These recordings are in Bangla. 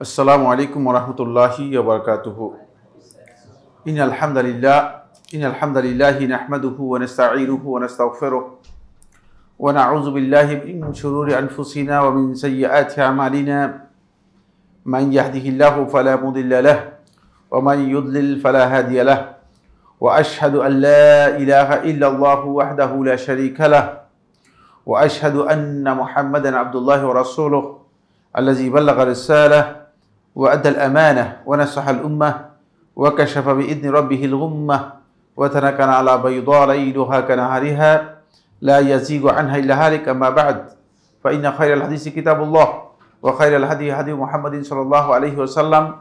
अस्सलामु अलैकुम वरहमतुल्लाहि वबरकातुहु। इन्नल हम्दलिल्लाहि नहमदुहु व नस्तईनुहु व नस्तगफिरुह व नऊज़ु बिल्लाहि मिन शुरूरि अनफुसिना व मिन सय्यिआति अमालिना मन यहदिहिल्लाहु फला मुदिल्ल लह व मन युद्लिल फला हादिय लह व अशहदु अन ला इलाहा इल्लल्लाहु वहदहु ला शरीका लह व अशहदु अन्ना मुहम्मदन अब्दुल्लाहि व रसूलुहु अल्लज़ी बल्लग़ रिसालह वअद्दल अमानह वनसहल उम्मह वकशफ बिइज़्नि रब्बिहिल गुम्मह वतरकना अला बैदा लैलुहा कनहारिहा ला यज़ीगु अन्हा इल्ला हालिक अम्मा बअद फ़इन्न खैरल हदीसी किताबुल्लाह व खैरल हदी हदी मुहम्मदिन सल्लल्लाहु अलैहि वसल्लम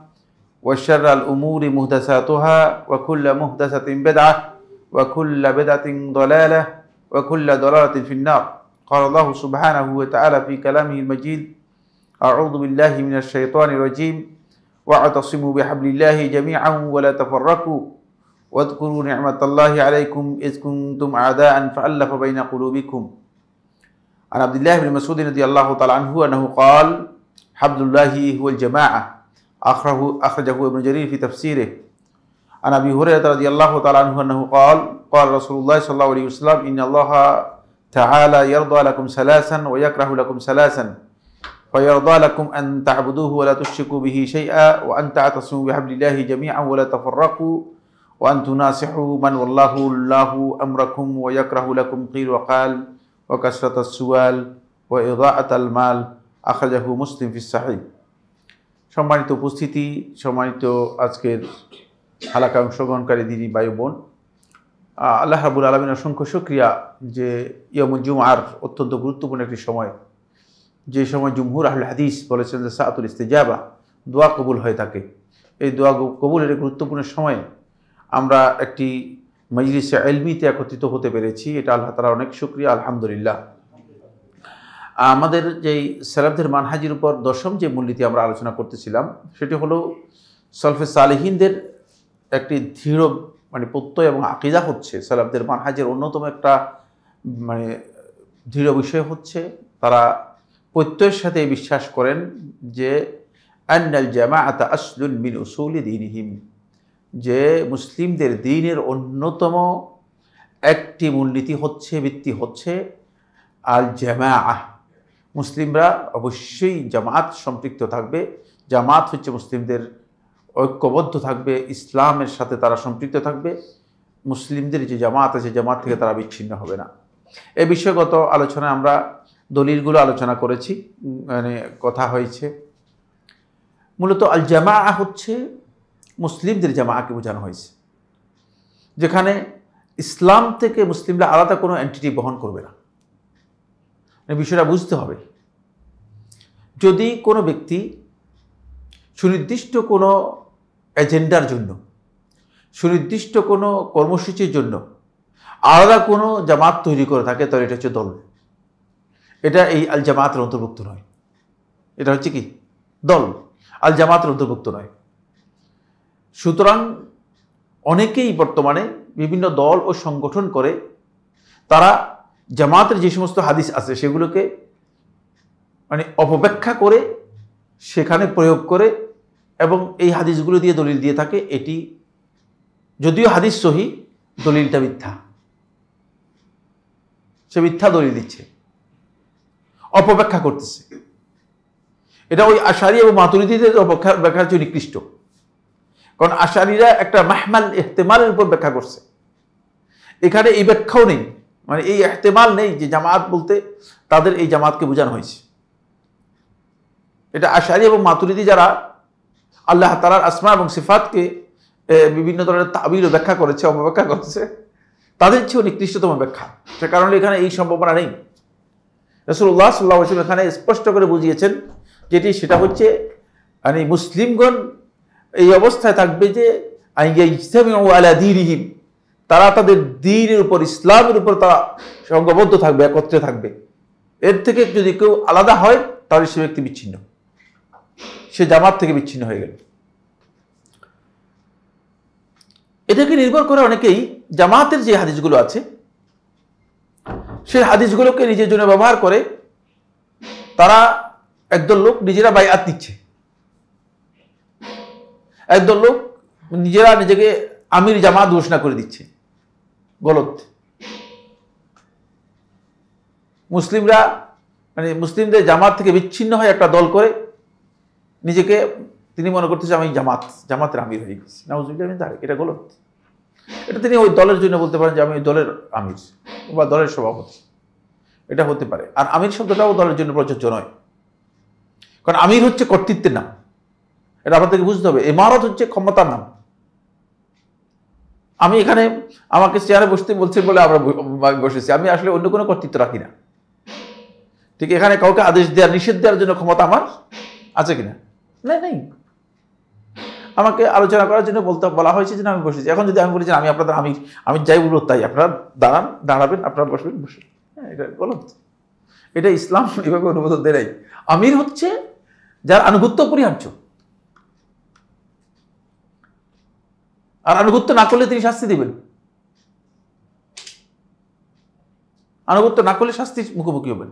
व शर्रल उमूरि मुहदसातुहा व कुल्लु मुहदसतिन बिदअह व कुल्लु बिदअतिन दलालह व कुल्लु दलालतिन फिन्नार। क़ाल अल्लाहु सुब्हानहु व तआला फ़ी कलामिहिल मजीद अऊज़ु बिल्लाहि मिनश शैतानिर रजीम वअतसिमू बिहब्लिल्लाहि जमीअन वला तफ़र्रक़ू वज़्कुरू निअमतल्लाहि अलैकुम इज़ कुन्तुम अअदाअन फ़अल्लफ़ बैन क़ुलूबिकुम। अन अब्दुल्लाह इब्न मसऊद रज़ियल्लाहु तआला अन्हु अन्नहु क़ाल हब्लुल्लाहि हुवल जमाअह अख़रजहु इब्न जरीर फ़ी तफ़सीरिह। अन अबी हुरैरह रज़ियल्लाहु तआला अन्हु अन्नहु क़ाल क़ाल रसूलुल्लाह सल्लल्लाहु अलैहि वसल्लम इन्नल्लाह तआला यरज़ा लकुम सलासन व यकरहु लकुम सलासन फ़यरज़ा लकुम अन तअबुदूहु व ला तुश्रिकू बिही शैअन व अन तअतसिमू बिहब्लिल्लाहि जमीअन व ला तफ़र्रक़ू व अन तुनासिहू मन वल्लाहु अल्लाहु अमरकुम व यकरहु लकुम क़ील व क़ाल व कसरतस सुआल व इज़ाअतल माल अख़रजहु मुस्लिम फ़िस सहीह। সম্মানিত উপস্থিতি, সম্মানিত আজকের হালাকা অংশগ্রহণকারী দিনী ভাই বোন, আল্লাহ রাব্বুল আলামিনের অসংখ্য শুকরিয়া যে ইয়ামুল জুমআর অত্যন্ত গুরুত্বপূর্ণ একটি সময়, যে সময় জুমহুর আহলে হাদিস বলেছেন যে সাআতুল ইস্তিজাবা, দোয়া কবুল হয়ে থাকে। এই দোয়া কবুলের গুরুত্বপূর্ণ সময়ে আমরা একটি মজলিসে ইলমিতে একত্রিত হতে পেরেছি, এটা আল্লাহ তাআলার অনেক শুকরিয়া, আলহামদুলিল্লাহ। আমাদের যেই সালাফদের মানহাজের উপর দশম যে মূলনীতি আমরা আলোচনা করতেছিলাম সেটি হলো সলফে সালেহিনদের একটি দৃঢ় প্রত্যয় এবং আকীদা হচ্ছে সালাফদের মানহাজের অন্যতম একটা দৃঢ় বিষয় হচ্ছে তারা প্রত্যয়ের সাথে বিশ্বাস করেন যে আন্নাল জামাআতা আসলুন মিন উসুলি দীনিহিম, যে মুসলিমদের দ্বীনের অন্যতম একটি মূলনীতি হচ্ছে, ভিত্তি হচ্ছে আল জামাআহ। মুসলিমরা অবশ্যই জামাত সম্পৃক্ত থাকবে, জামাত হচ্ছে মুসলিমদের ঐক্যবদ্ধ থাকবে, ইসলামের সাথে তারা সম্পৃক্ত থাকবে, মুসলিমদের যে জামাত আছে জামাত থেকে তারা বিচ্ছিন্ন হবে না। এই বিষয়গত আলোচনায় আমরা দলিলগুলো আলোচনা করেছি, কথা হয়েছে। মূলত আল জামাআহ হচ্ছে মুসলিমদের জামাআকে বোঝানো হয়েছে, যেখানে ইসলাম থেকে মুসলিমরা আলাদা কোনো এন্টিটি বহন করবে না। বিষয়টা বুঝতে হবে, যদি কোনো ব্যক্তি সুনির্দিষ্ট কোনো এজেন্ডার জন্য, সুনির্দিষ্ট কোনো কর্মসূচির জন্য আলাদা কোনো জামাত তৈরি করে থাকে, তাহলে এটা হচ্ছে দল। এটা এই আল জামাতের অন্তর্ভুক্ত নয়, এটা হচ্ছে কি দল, আল জামাতের অন্তর্ভুক্ত নয়। সুতরাং অনেকেই বর্তমানে বিভিন্ন দল ও সংগঠন করে তারা জামাতের যে সমস্ত হাদিস আছে সেগুলোকে অপব্যাখ্যা করে সেখানে প্রয়োগ করে এবং এই হাদিসগুলো দিয়ে দলিল দিয়ে থাকে। এটি যদিও হাদিস সহি, দলিলটা মিথ্যা, সে মিথ্যা দলিল দিচ্ছে, অপব্যাখ্যা করতেছে। এটা ওই আশারি এবং মাতুরিদীদের ব্যাখ্যার চেয়ে নিকৃষ্ট, কারণ আশারিরা একটা মাহমাল ইহতিমালের উপর ব্যাখ্যা করছে, এখানে এই ব্যাখ্যাও নেই, এই ইহতিমাল নেই যে জামাত বলতে তাদের এই জামাতকে বোঝানো হয়েছে। এটা আশারি এবং মাতুরিদি যারা আল্লাহ তাআলার আসমা এবং সিফাতকে বিভিন্ন ধরনের তাবিল ও ব্যাখ্যা করেছে, অপব্যাখ্যা করেছে, তাদের চেয়েও নিকৃষ্টতম ব্যাখ্যা। সে কারণে এখানে এই সম্ভাবনা নেই। রাসূলুল্লাহ সাল্লাল্লাহু আলাইহি ওয়াসাল্লাম এখানে স্পষ্ট করে বুঝিয়েছেন যেটি, সেটা হচ্ছে মুসলিমগণ এই অবস্থায় থাকবে যে ইজতামিউ আলা দীনিহিম, তারা তাদের দ্বীনের উপর, ইসলামের উপর তারা সংঘবদ্ধ থাকবে, একত্রে থাকবে। এর থেকে যদি কেউ আলাদা হয় তাহলে সে ব্যক্তি বিচ্ছিন্ন, সে জামাত থেকে বিচ্ছিন্ন হয়ে গেল। এটাকে নির্ভর করে অনেকেই জামাতের যে হাদিসগুলো আছে সেই হাদিসগুলোকে নিজের জন্য ব্যবহার করে তারা একদল লোক নিজেরা বাইআত নিচ্ছে, একদল লোক নিজেরা নিজেকে আমির জামাত ঘোষণা করে দিচ্ছে, গলত। মুসলিমরা মানে মুসলিমদের জামাত থেকে বিচ্ছিন্ন হয়ে একটা দল করে নিজেকে তিনি মনে করতেছে আমি জামাতের আমির হয়ে গেছি। নাউজুবিল্লাহ, এটা গলত। এটা তিনি ওই দলের জন্য বলতে পারেন যে আমি ওই দলের আমির বা দলের সভাপতি, এটা হতে পারে। আর আমির শব্দটাও দলের জন্য প্রযোজ্য নয়, কারণ আমির হচ্ছে কর্তৃত্বের নাম, এটা আপনাদেরকে বুঝতে হবে। ইমারত হচ্ছে ক্ষমতার নাম। আমি এখানে আমাকে চেয়ারে বসতে বলছেন বলে আমরা বসেছি, আমি আসলে অন্য কোনো কর্তৃত্ব রাখি না। ঠিক এখানে কাউকে আদেশ দেওয়ার নিষেধ দেওয়ার জন্য ক্ষমতা আমার আছে কিনা? নেই। আমাকে আলোচনা করার জন্য বলা হয়েছে যে আমি বসেছি। এখন যদি আমি বলি যে আমি আপনাদের আমি যাই বলবো তাই, আপনারা দাঁড়াবেন, আপনারা বসবেন, হ্যাঁ, এটা গলত। এটা ইসলাম এভাবে অনুমোদন দেয় নাই। আমির হচ্ছে যার আনুগত্য অপরিহার্য, আর আনুগত্য না করলে তিনি শাস্তি দিবেন। আনুগত্য না করলে শাস্তির মুখোমুখি হবেন,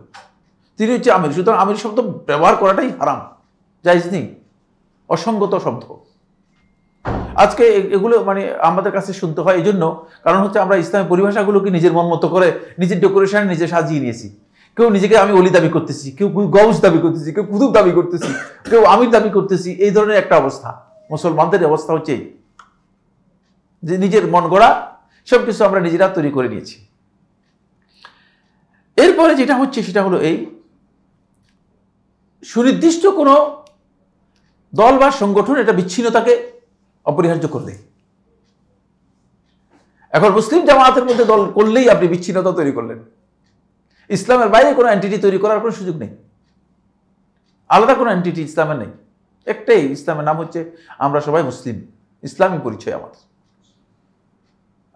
তিনি হচ্ছে আমির। সুতরাং আমির শব্দ ব্যবহার করাটাই হারাম, জায়েজ নেই, অসঙ্গত শব্দ। আজকে এগুলো মানে আমাদের কাছে শুনতে হয় এই জন্য, কারণ হচ্ছে আমরা ইসলামের পরিভাষাগুলোকে নিজের মন মতো করে নিজের ডেকোরেশনে নিজে সাজিয়ে নিয়েছি। কেউ নিজেকে আমি ওলি দাবি করতেছি, কেউ গৌস দাবি করতেছি, কেউ কুতুব দাবি করতেছি, কেউ আমির দাবি করতেছি। এই ধরনের একটা অবস্থা মুসলমানদের অবস্থা হচ্ছে এই, যে নিজের মন গড়া সবকিছু আমরা নিজেরা তৈরি করে নিয়েছি। এরপরে যেটা হচ্ছে সেটা হলো এই, সুনির্দিষ্ট কোনো দল বা সংগঠন এটা বিচ্ছিন্নতাকে অপরিহার্য করে দেয়। এখন মুসলিম জামাতের মধ্যে দল করলেই আপনি বিচ্ছিন্নতা তৈরি করলেন। ইসলামের বাইরে কোনো এন্টিটি তৈরি করার কোনো সুযোগ নেই, আলাদা কোনো এন্টিটি ইসলামের নেই। একটাই ইসলামের নাম হচ্ছে আমরা সবাই মুসলিম, ইসলামী পরিচয়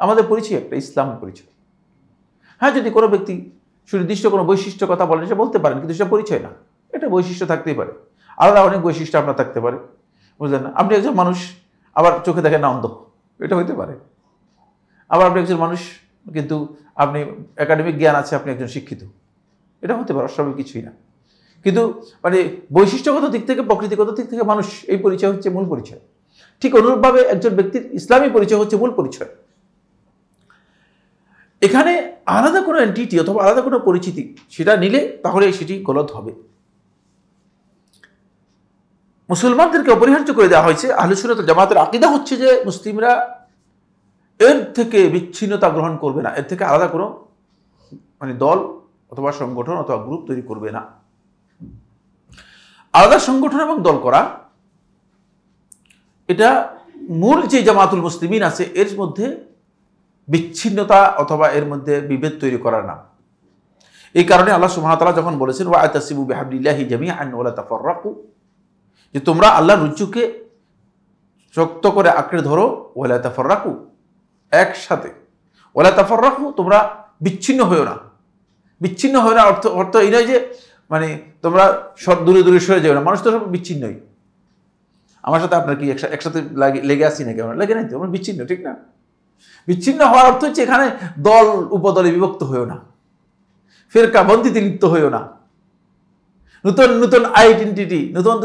আমাদের পরিচয় একটা ইসলামী পরিচয়। হ্যাঁ, যদি কোনো ব্যক্তি সুনির্দিষ্ট কোনো বৈশিষ্ট্য কথা বলেন সে বলতে পারেন, কিন্তু সেটা পরিচয় না। এটা বৈশিষ্ট্য থাকতেই পারে, আলাদা অনেক বৈশিষ্ট্য আপনার থাকতে পারে, বুঝলেন না? আপনি একজন মানুষ আবার চোখে দেখেন না অন্ধ, এটা হইতে পারে। আবার আপনি একজন মানুষ কিন্তু আপনি একাডেমিক জ্ঞান আছে, আপনি একজন শিক্ষিত, এটা হতে পারে, অস্বাভাবিক কিছুই না। কিন্তু মানে বৈশিষ্ট্যগত দিক থেকে, প্রকৃতিগত দিক থেকে মানুষ, এই পরিচয় হচ্ছে মূল পরিচয়। ঠিক অনুরূপভাবে একজন ব্যক্তির ইসলামী পরিচয় হচ্ছে মূল পরিচয়। এখানে আলাদা কোনো এন্টিটি অথবা আলাদা কোনো পরিচিতি সেটা নিলে তাহলে সেটি গলত হবে। মুসলমানদেরকে অপরিহার্য করে দেওয়া হয়েছে। আহলে সুন্নাত ওয়াল জামাতের আকীদা হচ্ছে যে মুসলিমরা এর থেকে বিচ্ছিন্নতা গ্রহণ করবে না, এর থেকে আলাদা কোনো মানে দল অথবা সংগঠন অথবা গ্রুপ তৈরি করবে না। আলাদা সংগঠন এবং দল করা এটা মূল যে জামাতুল মুসলিমিন আছে এর মধ্যে বিচ্ছিন্নতা অথবা এর মধ্যে বিভেদ তৈরি করার নাম। এই কারণে আল্লাহ সুবহানাহু ওয়া তাআলা যখন বলেছেন ওয়া'তাসিমু বিহাবলিল্লাহি জামিআন ওয়া লা তাফাররাকু, যে তোমরা আল্লাহর রজ্জুকে শক্ত করে আঁকড়ে ধরো, ওয়া লা তাফাররাকু, একসাথে, ওয়া লা তাফাররাকু, তোমরা বিচ্ছিন্ন হয়েও না। বিচ্ছিন্ন হয়ে না অর্থ এই নয় যে মানে তোমরা সব দূরে দূরে সরে যাবে না, মানুষ তো সব বিচ্ছিন্নই। আমার সাথে আপনার কি একসাথে লেগে আসছি নাকি? আমরা লেগে নাই তো, আমরা বিচ্ছিন্ন, ঠিক না? বিচ্ছিন্ন হওয়ার অর্থ হচ্ছে এখানে দল উপদলে বিভক্ত হয়েও না, ফেরকা বন্দিতে লিপ্ত হয়েও না, নতুন নতুন আইডেন্টিটি, নতুন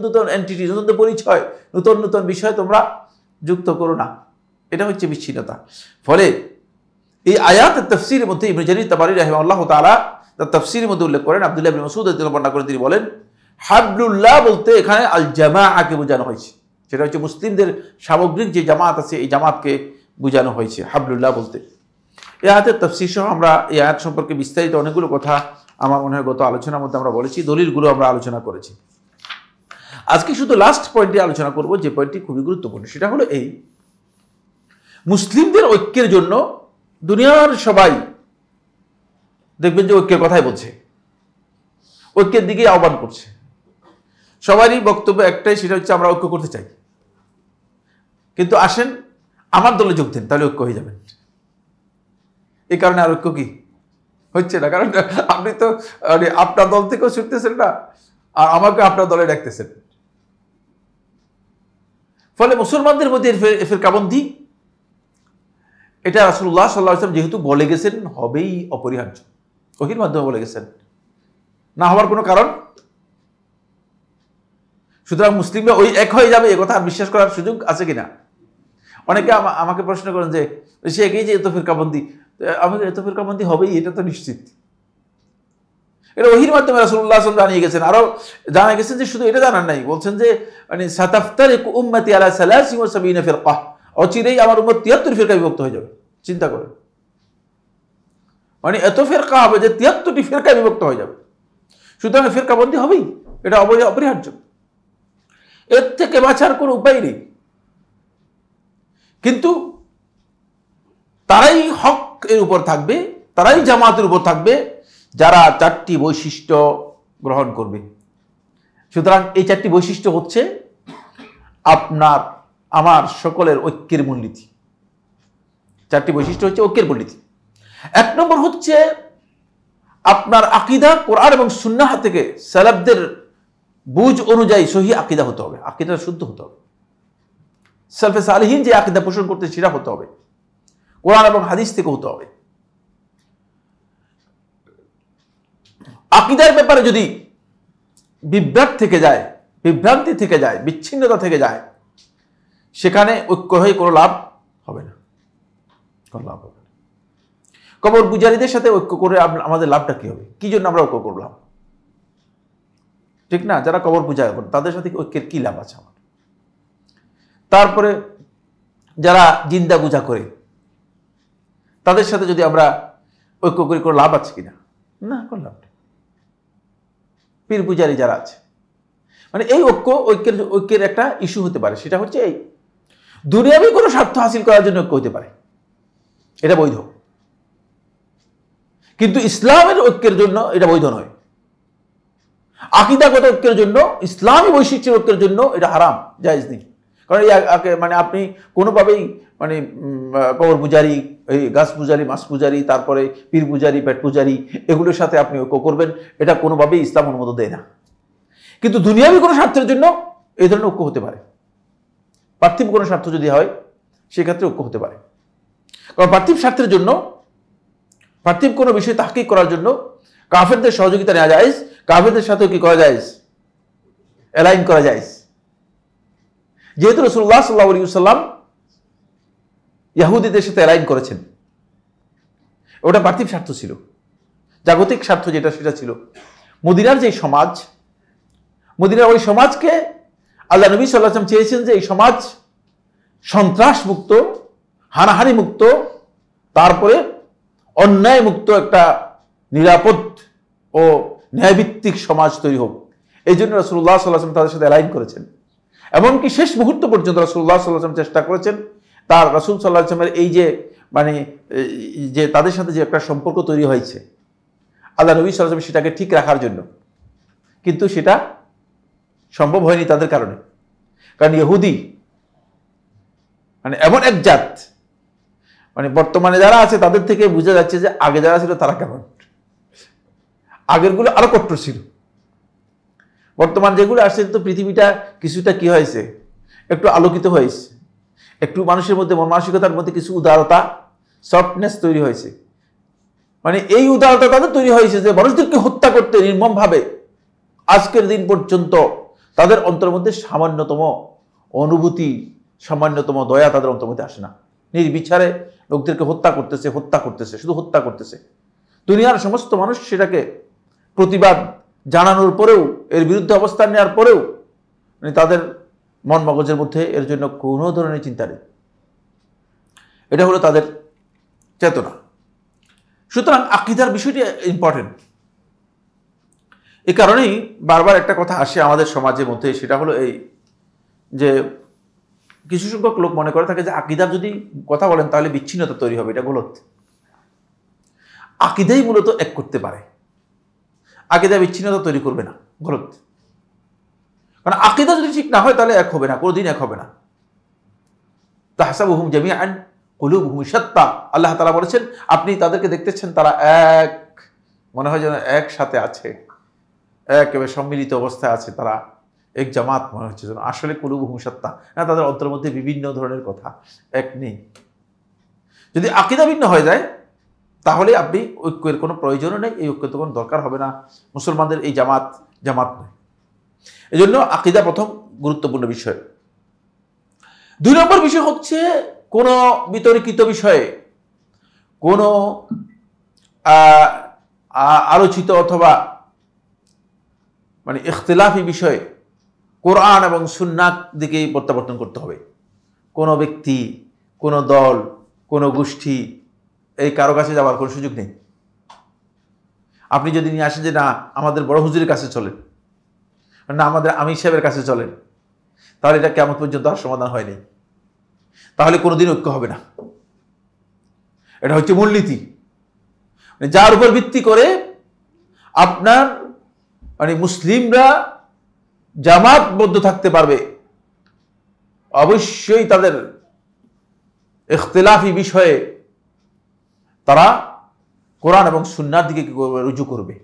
নতুন এন্টিটি, নতুন পরিচয়, নতুন বিষয় তোমরা যুক্ত করো না। এটা হচ্ছে বিচ্ছিন্নতা। ফলে এই আয়াতের তাফসীরের মধ্যে ইবনে জারীর তাবারী রাহিমাহুল্লাহ তাআলা তার তাফসীরের মধ্যে উল্লেখ করেন, আব্দুল্লাহ ইবনে মাসউদ রাদিয়াল্লাহু আনহু বর্ণনা করেন, তিনি বলেন হাবলুল্লাহ বলতে এখানে আল জামাআকে বোঝানো হয়েছে। সেটা হচ্ছে মুসলিমদের সামগ্রিক যে জামাত আছে এই জামাতকে বোঝানো হয়েছে হাবলুল্লাহ বলতে। এই আয়াতের তাফসীর সহ আমরা এই আয়াত সম্পর্কে বিস্তারিত অনেকগুলো কথা আমার মনে হয় গত আলোচনার মধ্যে আমরা বলেছি, দলিলগুলো আমরা আলোচনা করেছি। আজকে শুধু লাস্ট পয়েন্টে আলোচনা করব, যে পয়েন্টটি খুবই গুরুত্বপূর্ণ। সেটা হলো এই, মুসলিমদের ঐক্যের জন্য দুনিয়ার সবাই দেখবেন যে ঐক্যের কথাই বলছে, ঐক্যের দিকে আহ্বান করছে। সবারই বক্তব্য একটাই, সেটা হচ্ছে আমরা ঐক্য করতে চাই, কিন্তু আসেন আমার দলে যোগ দেন, তাহলে ঐক্য হয়ে যাবেন। এই কারণে আর ঐক্য কি হচ্ছে না, কারণ আপনি তো আপনার দল থেকেও ছুটতেছেন না, আর আমাকে আপনার দলে ডাকতেছেন। ফলে মুসলমানদের মধ্যে ফিরকাবন্দি, এটা রাসূলুল্লাহ সাল্লাল্লাহু আলাইহি ওয়াসাল্লাম যেহেতু বলে গেছেন হবেই অপরিহার্য, ওহীর মাধ্যমে বলে গেছেন, না হওয়ার কোনো কারণ। সুতরাং মুসলিমরা ওই এক হয়ে যাবে এ কথা আর বিশ্বাস করার সুযোগ আছে কিনা? অনেকে আমাকে প্রশ্ন করেন যে সে একেই যে এত ফিরকাবন্দি, আমি এত ফিরকাবন্দি হবেই এটা তো নিশ্চিত। এটা ওহির মাধ্যমে রাসূলুল্লাহ সাল্লাল্লাহু আলাইহি ওয়াসাল্লাম জানিয়ে গেছেন। আরো জানা গেছেন যে শুধু এটা জানার নাই, বলছেন যে মানে সাতাফতারিকু উম্মতি আলা 73 ফিরকা, অচিরেই আমার উম্মত 73 ফিরকা বিভক্ত হয়ে যাবে। চিন্তা করেন, মানে এত ফিরকা হবে যে 73টি ফিরকা বিভক্ত হয়ে যাবে। সুতরাং ফিরকাবন্দি হবেই, এটা অপরিহার্য, এর থেকে বাঁচার কোনো উপায় নেই। কিন্তু তারাই হক এর উপর থাকবে, তারাই জামাতের উপর থাকবে যারা 4টি বৈশিষ্ট্য গ্রহণ করবে। সুতরাং এই 4টি বৈশিষ্ট্য হচ্ছে আপনার আমার সকলের ঐক্যের মূলনীতি। 4টি বৈশিষ্ট্য হচ্ছে ঐক্যের মূলনীতি। 1 নম্বর হচ্ছে আপনার আকীদা কোরআন এবং সুন্নাহ থেকে সালাফদের বুঝ অনুযায়ী সহিহ আকীদা হতে হবে, আকীদা শুদ্ধ হতে হবে। সালফে সালেহিন যে আকীদা পোষণ করতে সেটা হতে হবে, কোরআন এবং হাদিস থেকে হতে হবে। আকীদার ব্যাপারে যদি বিভ্রান্তি থেকে যায়, বিচ্ছিন্নতা থেকে যায়, সেখানে ঐক্য হয়ে কোনো লাভ হবে না, কোনো লাভ হবে না। কবর পূজারীদের সাথে ঐক্য করে আমাদের লাভটা কি হবে? কি জন্য আমরা ঐক্য করলাম? ঠিক না? যারা কবর পূজা করেন তাদের সাথে ঐক্যের কি লাভ আছে আমার? তারপরে যারা জিন্দা পূজা করে তাদের সাথে যদি আমরা ঐক্য করি কোনো লাভ আছে কিনা? না, কোনো লাভ নেই। পীর পূজারী যারা আছে, মানে এই ঐক্যের একটা ইস্যু হতে পারে, সেটা হচ্ছে এই দুনিয়াবি কোনো স্বার্থ হাসিল করার জন্য ঐক্য হতে পারে, এটা বৈধ। কিন্তু ইসলামের ঐক্যের জন্য এটা বৈধ নয়। আকীদাগত ঐক্যের জন্য, ইসলামী বৈশিষ্ট্যের ঐক্যের জন্য এটা হারাম, জায়েজ নেই। কারণ মানে আপনি কোনোভাবেই মানে কবর পূজারী, এই গাছ পূজারী, মাছ পূজারী, তারপরে পীর পূজারী, পেট পূজারী, এগুলোর সাথে আপনি ঐক্য করবেন, এটা কোনোভাবেই ইসলাম অনুমোদন দেয় না। কিন্তু দুনিয়াবি কোনো স্বার্থের জন্য এই ধরনের ঐক্য হতে পারে। পার্থিব কোনো স্বার্থ যদি হয় সেক্ষেত্রে ঐক্য হতে পারে। কারণ পার্থিব স্বার্থের জন্য, পার্থিব কোনো বিষয় তাহকিক করার জন্য কাফেরদের সহযোগিতা নেওয়া যায়, কাফেরদের সাথেও কি করা যায়? অ্যালাইন করা যায়। যেহেতু রাসূলুল্লাহ সাল্লাল্লাহু আলাইহি ওয়াসাল্লাম ইহুদিদের সাথে অ্যালাইন করেছেন, ওটা পার্থিব স্বার্থ ছিল। জাগতিক স্বার্থ যেটা সেটা ছিল মদিনার যে সমাজ, মদিনার ওই সমাজকে আল্লাহ নবী সাল্লাল্লাহু আলাইহি ওয়াসাল্লাম চেয়েছেন যে এই সমাজ সন্ত্রাস মুক্ত, হানাহানি মুক্ত, তারপরে অন্যায় মুক্ত একটা নিরাপদ ও ন্যায়ভিত্তিক সমাজ তৈরি হোক। এই জন্য রাসূলুল্লাহ সাল্লাল্লাহু আলাইহি ওয়াসাল্লাম তাদের সাথে অ্যালাইন করেছেন। এমনকি শেষ মুহূর্ত পর্যন্ত রাসূলুল্লাহ সাল্লাল্লাহু আলাইহি ওয়াসাল্লাম চেষ্টা করেছেন তার রাসূল সাল্লাল্লাহু আলাইহি ওয়াসাল্লামের এই যে মানে যে তাদের সাথে যে একটা সম্পর্ক তৈরি হয়েছে আল্লাহ নবী সাল্লাল্লাহু আলাইহি ওয়াসাল্লাম সেটাকে ঠিক রাখার জন্য, কিন্তু সেটা সম্ভব হয়নি তাদের কারণে। কারণ ইহুদি মানে এমন এক জাত, মানে বর্তমানে যারা আছে তাদের থেকে বোঝা যাচ্ছে যে আগে যারা ছিল তারা কেমন। আগেরগুলো আরো কট্টর ছিল, বর্তমান যেগুলো আসছে তো পৃথিবীটা কিছুটা কি হয়েছে, একটু আলোকিত হয়েছে, একটু মানুষের মধ্যে মন মানসিকতার মধ্যে কিছু উদারতা, সফটনেস তৈরি হয়েছে। মানে এই উদারতা তাদের তৈরি হয়েছে যে মানুষদেরকে হত্যা করতে নির্মমভাবে আজকের দিন পর্যন্ত তাদের অন্তরের মধ্যে সামান্যতম অনুভূতি, সামান্যতম দয়া তাদের অন্তরের মধ্যে আসে না। নির্বিচারে লোকদেরকে হত্যা করতেছে, শুধু হত্যা করতেছে। দুনিয়ার সমস্ত মানুষ সেটাকে প্রতিবাদ জানানোর পরেও, এর বিরুদ্ধে অবস্থান নেওয়ার পরেও মানে তাদের মন মগজের মধ্যে এর জন্য কোনো ধরনের চিন্তা নেই। এটা হলো তাদের চেতনা। সুতরাং আকীদার বিষয়টি ইম্পর্টেন্ট। এই কারণেই বারবার একটা কথা আসে আমাদের সমাজের মধ্যে, সেটা হলো এই যে কিছু সংখ্যক লোক মনে করে থাকে যে আকীদার যদি কথা বলেন তাহলে বিচ্ছিন্নতা তৈরি হবে। এটা গলত। আকীদাই মূলত এক করতে পারে, আকীদা বিচ্ছিন্নতা তৈরি করবে না, গলত। কারণ আকীদা যদি ঠিক না হয় তাহলে এক হবে না, কোনোদিন এক হবে না। তাহসাবুহুম জামিআন কুলুবুহুম শাত্তা, আল্লাহ তাআলা বলেছেন আপনি তাদেরকে দেখতেছেন তারা এক, মনে হয় যেন একসাথে আছে, একেবারে সম্মিলিত অবস্থায় আছে, তারা এক জামাত মনে হচ্ছে যেন। আসলে কুলুবুহুম শাত্তা না, তাদের অন্তরের মধ্যে বিভিন্ন ধরনের কথা, এক নেই। যদি আকীদা ভিন্ন হয়ে যায় তাহলে আপনি ঐক্যের কোনো প্রয়োজনও নেই, এই ঐক্যের তো কোনো দরকার হবে না। মুসলমানদের এই জামাত নয়। এই জন্য আকীদা প্রথম গুরুত্বপূর্ণ বিষয়। 2 নম্বর বিষয় হচ্ছে কোনো বিতর্কিত বিষয়ে, কোনো আলোচিত অথবা মানে ইখতিলাফি বিষয়ে কোরআন এবং সুন্নাত দিকেই প্রত্যাবর্তন করতে হবে। কোনো ব্যক্তি, কোনো দল, কোনো গোষ্ঠী এই কারো কাছে যাওয়ার কোনো সুযোগ নেই। আপনি যদি নিয়ে আসেন যে না আমাদের বড় হুজুরের কাছে চলেন, না আমাদের আমির সাহেবের কাছে চলেন, তাহলে এটা কিয়ামত পর্যন্ত আর সমাধান হয়নি, তাহলে কোনোদিন ঐক্য হবে না। এটা হচ্ছে মূলনীতি, যার উপর ভিত্তি করে আপনার মানে মুসলিমরা জামাতবদ্ধ থাকতে পারবে। অবশ্যই তাদের ইখতিলাফি বিষয়ে তারা কোরআন এবং সুন্নাহর দিকে রুজু করবে,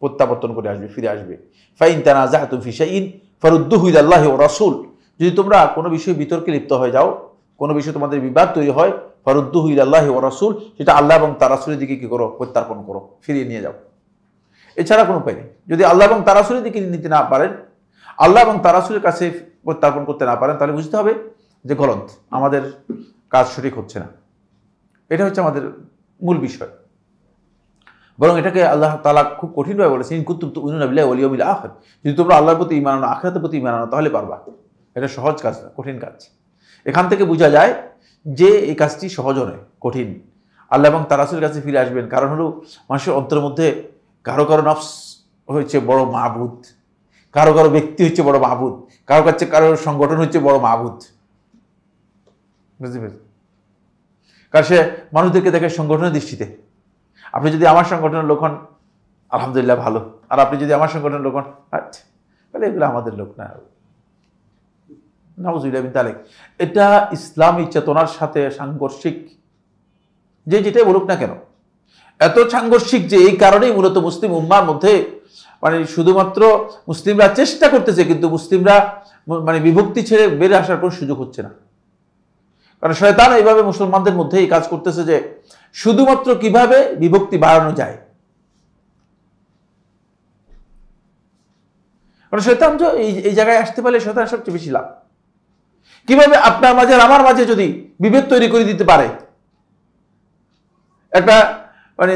প্রত্যাবর্তন করে আসবে, ফিরে আসবে। ফাইন তানাজাতুম ফি শাইইন ফারুদ্দুহু ইলাল্লাহি ওয়া রাসূল, যদি তোমরা কোনো বিষয়ে বিতর্কে লিপ্ত হয়ে যাও, কোনো বিষয়ে তোমাদের বিবাদ তৈরি হয়, ফারুদ্দুহু ইলাল্লাহি ওয়া রাসূল, সেটা আল্লাহ এবং তার রাসূলের দিকে কি করো, প্রত্যার্পণ করো, ফিরিয়ে নিয়ে যাও। এছাড়া কোনো উপায় নেই। যদি আল্লাহ এবং তার রাসূলের দিকে নিতে না পারেন, আল্লাহ এবং তার রাসূলের কাছে প্রত্যার্পণ করতে না পারেন, তাহলে বুঝতে হবে যে গলত, আমাদের কাজ সঠিক হচ্ছে না। এটা হচ্ছে আমাদের মূল বিষয়। বরং এটাকে আল্লাহ তাআলা খুব কঠিনভাবে বলেছেন, ইন কুনতুম তু'মিনুনা বিল্লাহি ওয়াল ইয়াউমিল আখির, যদি তোমরা আল্লাহর প্রতি ঈমান আনো, আখিরাতের প্রতি ঈমান আনো, তাহলে পারবা। এটা সহজ কাজ না, কঠিন কাজ। এখান থেকে বোঝা যায় যে এই কাজটি সহজ নয়, কঠিন। আল্লাহ এবং তার রাসূলের কাছে ফিরে আসবেন, কারণ হলো মানুষের অন্তরের মধ্যে কারো কারো নফস হচ্ছে বড় মাবুদ, কারো কারো ব্যক্তি হচ্ছে বড় মাবুদ, কারো কাছে কারো সংগঠন হচ্ছে বড় মাবুদ। বুঝতে পেরেছেন? কারণ সে মানুষদেরকে দেখে সংগঠনের দৃষ্টিতে। আপনি যদি আমার সংগঠনের লোক হন, আলহামদুলিল্লাহ ভালো, আর আপনি যদি আমার সংগঠনের লোক হন, আচ্ছা তাহলে এগুলো আমাদের লোক না, নাউযুবিল্লাহ মিন যালিক। এটা ইসলামী চেতনার সাথে সাংঘর্ষিক, যে যেটাই বলুক না কেন, এত সাংঘর্ষিক যে এই কারণেই মূলত মুসলিম উম্মার মধ্যে মানে শুধুমাত্র মুসলিমরা চেষ্টা করতেছে, কিন্তু মুসলিমরা মানে বিভক্তি ছেড়ে বেড়ে আসার কোনো সুযোগ হচ্ছে না। কারণ শয়তান এইভাবে মুসলমানদের মধ্যে এই কাজ করতেছে যে শুধুমাত্র কিভাবে বিভক্তি বাড়ানো যায়। কারণ শয়তান এই জায়গায় আসতে পারলে শয়তান সবচেয়ে বেশি লাভ। কিভাবে আপনার মাঝে আর আমার মাঝে যদি বিভেদ তৈরি করে দিতে পারে, একটা মানে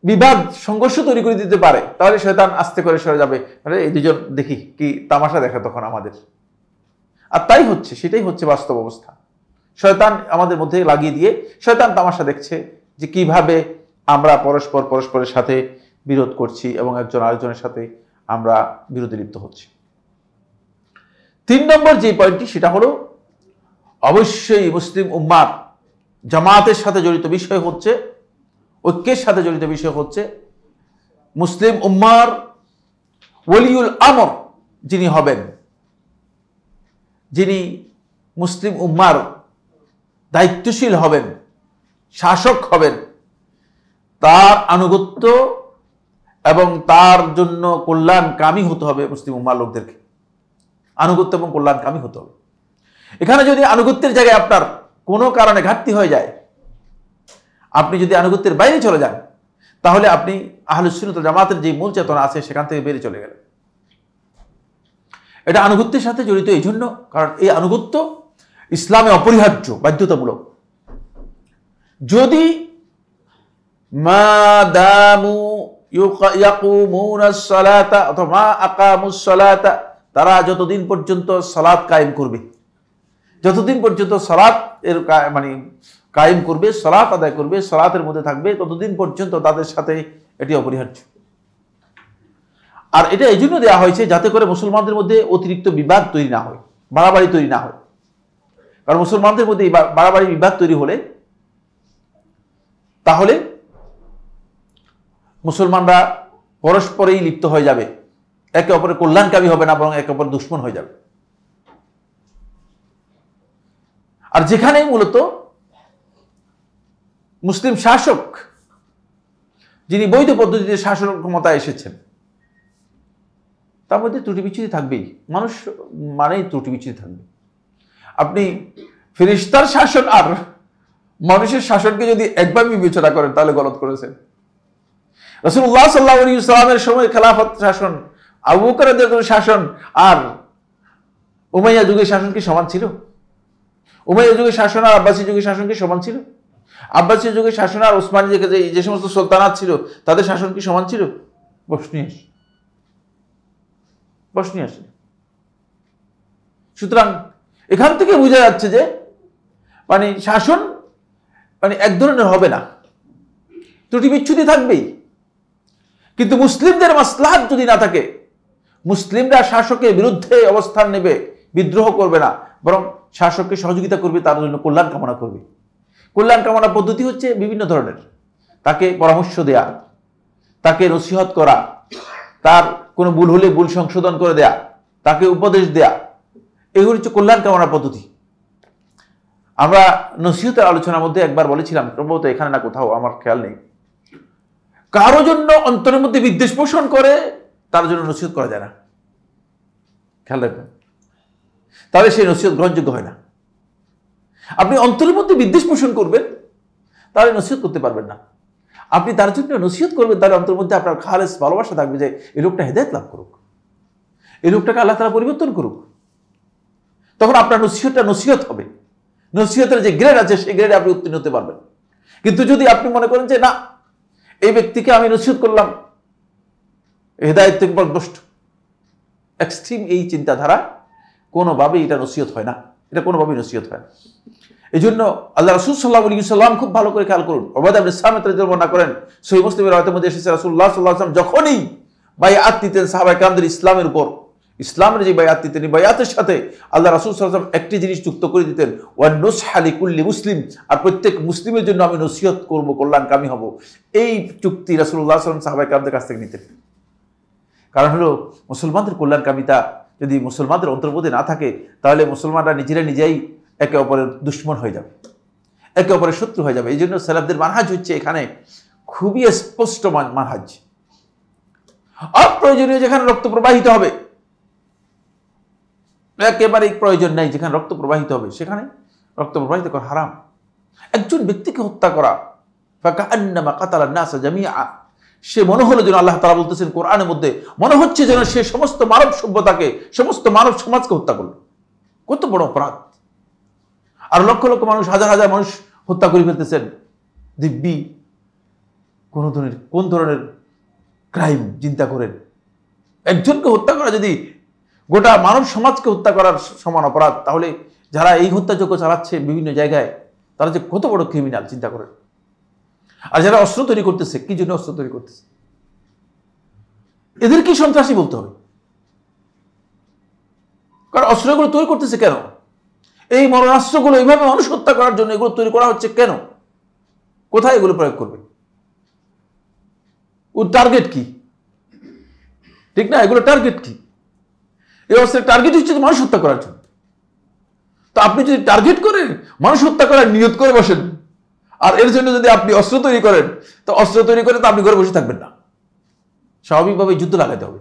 বিবাদ সংঘর্ষ তৈরি করে দিতে পারে, তাহলে শয়তান আস্তে করে সরে যাবে। আরে এই দুজন দেখি কি তামাশা দেখা তখন আমাদের। আর তাই হচ্ছে, সেটাই হচ্ছে বাস্তব অবস্থা। শয়তান আমাদের মধ্যে লাগিয়ে দিয়ে শয়তান তামাশা দেখছে যে কিভাবে আমরা পরস্পরের সাথে বিরোধ করছি এবং একজন আরেকজনের সাথে আমরা বিরোধে লিপ্ত হচ্ছি। 3 নম্বর যে পয়েন্টটি, সেটা হলো অবশ্যই মুসলিম উম্মার জামাতের সাথে জড়িত বিষয় হচ্ছে, ঐক্যের সাথে জড়িত বিষয় হচ্ছে মুসলিম উম্মার ওয়ালিউল আমর যিনি হবেন, যিনি মুসলিম উম্মার দায়িত্বশীল হবেন, শাসক হবেন, তার আনুগত্য এবং তার জন্য কল্যাণকামী হতে হবে। মুসলিম উম্মার লোকদেরকে আনুগত্য এবং কল্যাণকামী হতে হবে। এখানে যদি আনুগত্যের জায়গায় আপনার কোনো কারণে ঘাটতি হয়ে যায়, আপনি যদি আনুগত্যের বাইরে চলে যান, তাহলে আপনি আহলুস সুন্নাত ওয়াল জামাতের যে মূল চেতনা আছে সেখান থেকে বেরিয়ে চলে গেলেন। এটা আনুগত্যের সাথে জড়িত এই জন্য, কারণ এই আনুগত্য ইসলামে অপরিহার্য, বাধ্যতামূলক। যদি মা দামু ইয়াকুমুনাস সালাতা অথবা মা আকামুস সালাতা, তারা যতদিন পর্যন্ত সালাত কায়েম করবে, যতদিন পর্যন্ত সালাত এর মানে কায়েম করবে, সালাত আদায় করবে, সালাতের মধ্যে থাকবে, ততদিন পর্যন্ত তাদের সাথে এটি অপরিহার্য। আর এটা এই জন্য দেওয়া হয়েছে যাতে করে মুসলমানদের মধ্যে অতিরিক্ত বিবাদ তৈরি না হয়, বাড়াবাড়ি তৈরি না হয়। কারণ মুসলমানদের মধ্যে বাড়াবাড়ি বিবাদ তৈরি হলে তাহলে মুসলমানরা পরস্পরেই লিপ্ত হয়ে যাবে, একে অপরের কল্যাণকামী হবে না, বরং একে অপরের দুশমন হয়ে যাবে। আর যেখানেই মূলত মুসলিম শাসক যিনি বৈধ পদ্ধতিতে শাসন ক্ষমতায় এসেছেন, তার মধ্যে ত্রুটি বিচ্যুতি থাকবেই। মানুষ মানেই ত্রুটি বিচ্যুতি থাকবে। আপনি ফেরেশতার শাসন আর মানুষের শাসনকে যদি একভাবে বিবেচনা করেন, তাহলে গলত করেছেন। রাসূলুল্লাহ সাল্লাল্লাহু আলাইহি ওয়াসাল্লামের সময় খেলাফত শাসন, আবু বকর রাদিয়াল্লাহু আনহু শাসন আর উমাইয়া যুগের শাসন কি সমান ছিল? উমাইয়া যুগের শাসন আর আব্বাসী যুগের শাসন কি সমান ছিল? আব্বাসী যুগের শাসন আর ওসমানী যুগে যে সমস্ত সুলতানাত ছিল তাদের শাসন কি সমান ছিল? প্রশ্নই আসে। সুতরাং এখান থেকে বোঝা যাচ্ছে যে শাসন এক ধরনের হবে না, ত্রুটি বিচ্ছুতি থাকবেই। কিন্তু মুসলিমদের মাসলাহাত যদি না থাকে, মুসলিমরা শাসকের বিরুদ্ধে অবস্থান নেবে, বিদ্রোহ করবে না, বরং শাসককে সহযোগিতা করবে, তার জন্য কল্যাণ কামনা করবে। কল্যাণ কামনা পদ্ধতি হচ্ছে বিভিন্ন ধরনের। তাকে পরামর্শ দেয়া, তাকে নসিহত করা, তার কোনো ভুল হলে ভুল সংশোধন করে দেয়া, তাকে উপদেশ দেয়া, এগুলো হচ্ছে কল্যাণ কামনা পদ্ধতি। আমরা নসিহতের আলোচনার মধ্যে একবার বলেছিলাম, সম্ভবত এখানে না কোথাও, আমার খেয়াল নেই, কারো জন্য অন্তরের মধ্যে বিদ্বেষ পোষণ করে তার জন্য নসিহত করা যায় না। খেয়াল রাখবেন, তাহলে সেই নসিহত গ্রহণযোগ্য হয় না। আপনি অন্তরের মধ্যে বিদ্বেষ পোষণ করবেন, তাহলে নসিহত করতে পারবেন না। আপনি তার জন্য নসিহত করবেন, তার অন্তরের মধ্যে আপনার খালেস ভালোবাসা থাকবে যে এই লোকটা হেদায়েত লাভ করুক, এই লোকটাকে আল্লাহ তাআলা পরিবর্তন করুক। তখন আপনার নসিহতটা নসিহত হবে, নসিহতের যে গ্রেড আছে সেই গ্রেডে আপনি উত্তীর্ণ হতে পারবেন। কিন্তু যদি আপনি মনে করেন যে না, এই ব্যক্তিকে আমি নসিহত করলাম, হেদায়েত থেকে পথভ্রষ্ট, এক্সট্রিম এই চিন্তাধারা কোনোভাবেই এটা নসিহত হয় না, এটা কোনোভাবেই নসিহত হয় না। এই জন্য আল্লাহ রাসূল সাল্লাল্লাহু আলাইহি ওয়াসাল্লাম খুব ভালো করে খেয়াল করুন, উবাদা ইবনে সামিত রাদিয়াল্লাহু আনহু করেন, সহিহ মুসলিমের রাওয়ায়াতের মধ্যে এসেছে রাসূলুল্লাহ সাল্লাল্লাহু আলাইহি ওয়াসাল্লাম যখনই বায়াত দিতেন সাহাবায়ে কেরামদের ইসলামের উপর, ইসলামের যে বায়াত দিতেন, বায়াতের সাথে আল্লাহ রাসূল সাল্লাল্লাহু আলাইহি ওয়াসাল্লাম একটি জিনিস যুক্ত করে দিতেন, ওয়ান নুসহা লিকুল্লি মুসলিম, আর প্রত্যেক মুসলিমের জন্য আমি নসিহত করব, কল্যাণকামী হব। এই চুক্তি রাসূলুল্লাহ সাল্লাল্লাহু আলাইহি ওয়াসাল্লাম সাহাবায়ে কেরামদের কাছ থেকে নিতেন। কারণ হলো মুসলমানদের কল্যাণকামিতা যদি মুসলমানদের অন্তর্বোধে না থাকে, তাহলে মুসলমানরা নিজেই একে অপরের দুশ্মন হয়ে যাবে, একে অপরের শত্রু হয়ে যাবে। এই জন্য সালাফদের মানহাজ হচ্ছে এখানে খুবই স্পষ্ট মানহাজ। অপ্রয়োজনীয় যেখানে রক্ত প্রবাহিত হবে, একেবারেই প্রয়োজন নাই যেখানে রক্ত প্রবাহিত হবে সেখানে রক্ত প্রবাহিত করা হারাম। একজন ব্যক্তিকে হত্যা করা, ফাকান্নামা কাতালান নাসা জামিআ, সে মনে হলো যেন, আল্লাহ তাআলা বলতেছেন কোরআনের মধ্যে, মনে হচ্ছে যেন সে সমস্ত মানব সভ্যতাকে, সমস্ত মানব সমাজকে হত্যা করলো। কত বড় অপরাধ! আর লক্ষ লক্ষ মানুষ, হাজার হাজার মানুষ হত্যা করে ফেলতেছেন দিব্যি কোন ধরনের ক্রাইম চিন্তা করেন। একজনকে হত্যা করা যদি গোটা মানব সমাজকে হত্যা করার সমান অপরাধ, তাহলে যারা এই হত্যাযজ্ঞ চালাচ্ছে বিভিন্ন জায়গায়, তারা যে কত বড় ক্রিমিনাল চিন্তা করেন। আর যারা অস্ত্র তৈরি করতেছে, কি জন্য অস্ত্র তৈরি করতেছে? এদের কি সন্ত্রাসী বলতে হবে? কারণ অস্ত্রগুলো তৈরি করতেছে কেন? এই মরণাস্ত্রগুলো এইভাবে মানুষ হত্যা করার জন্য এগুলো তৈরি করা হচ্ছে কেন? কোথায় এগুলো প্রয়োগ করবে? ওর টার্গেট কি? ঠিক না, এগুলো টার্গেট কি? এই অস্ত্রের টার্গেট হচ্ছে মানুষ হত্যা করার জন্য। তো আপনি যদি টার্গেট করে মানুষ হত্যা করার নিয়ত করে বসেন, আর এর জন্য যদি আপনি অস্ত্র তৈরি করেন, তো অস্ত্র তৈরি করে তো আপনি ঘরে বসে থাকবেন না, স্বাভাবিকভাবে যুদ্ধ লাগাতে হবে।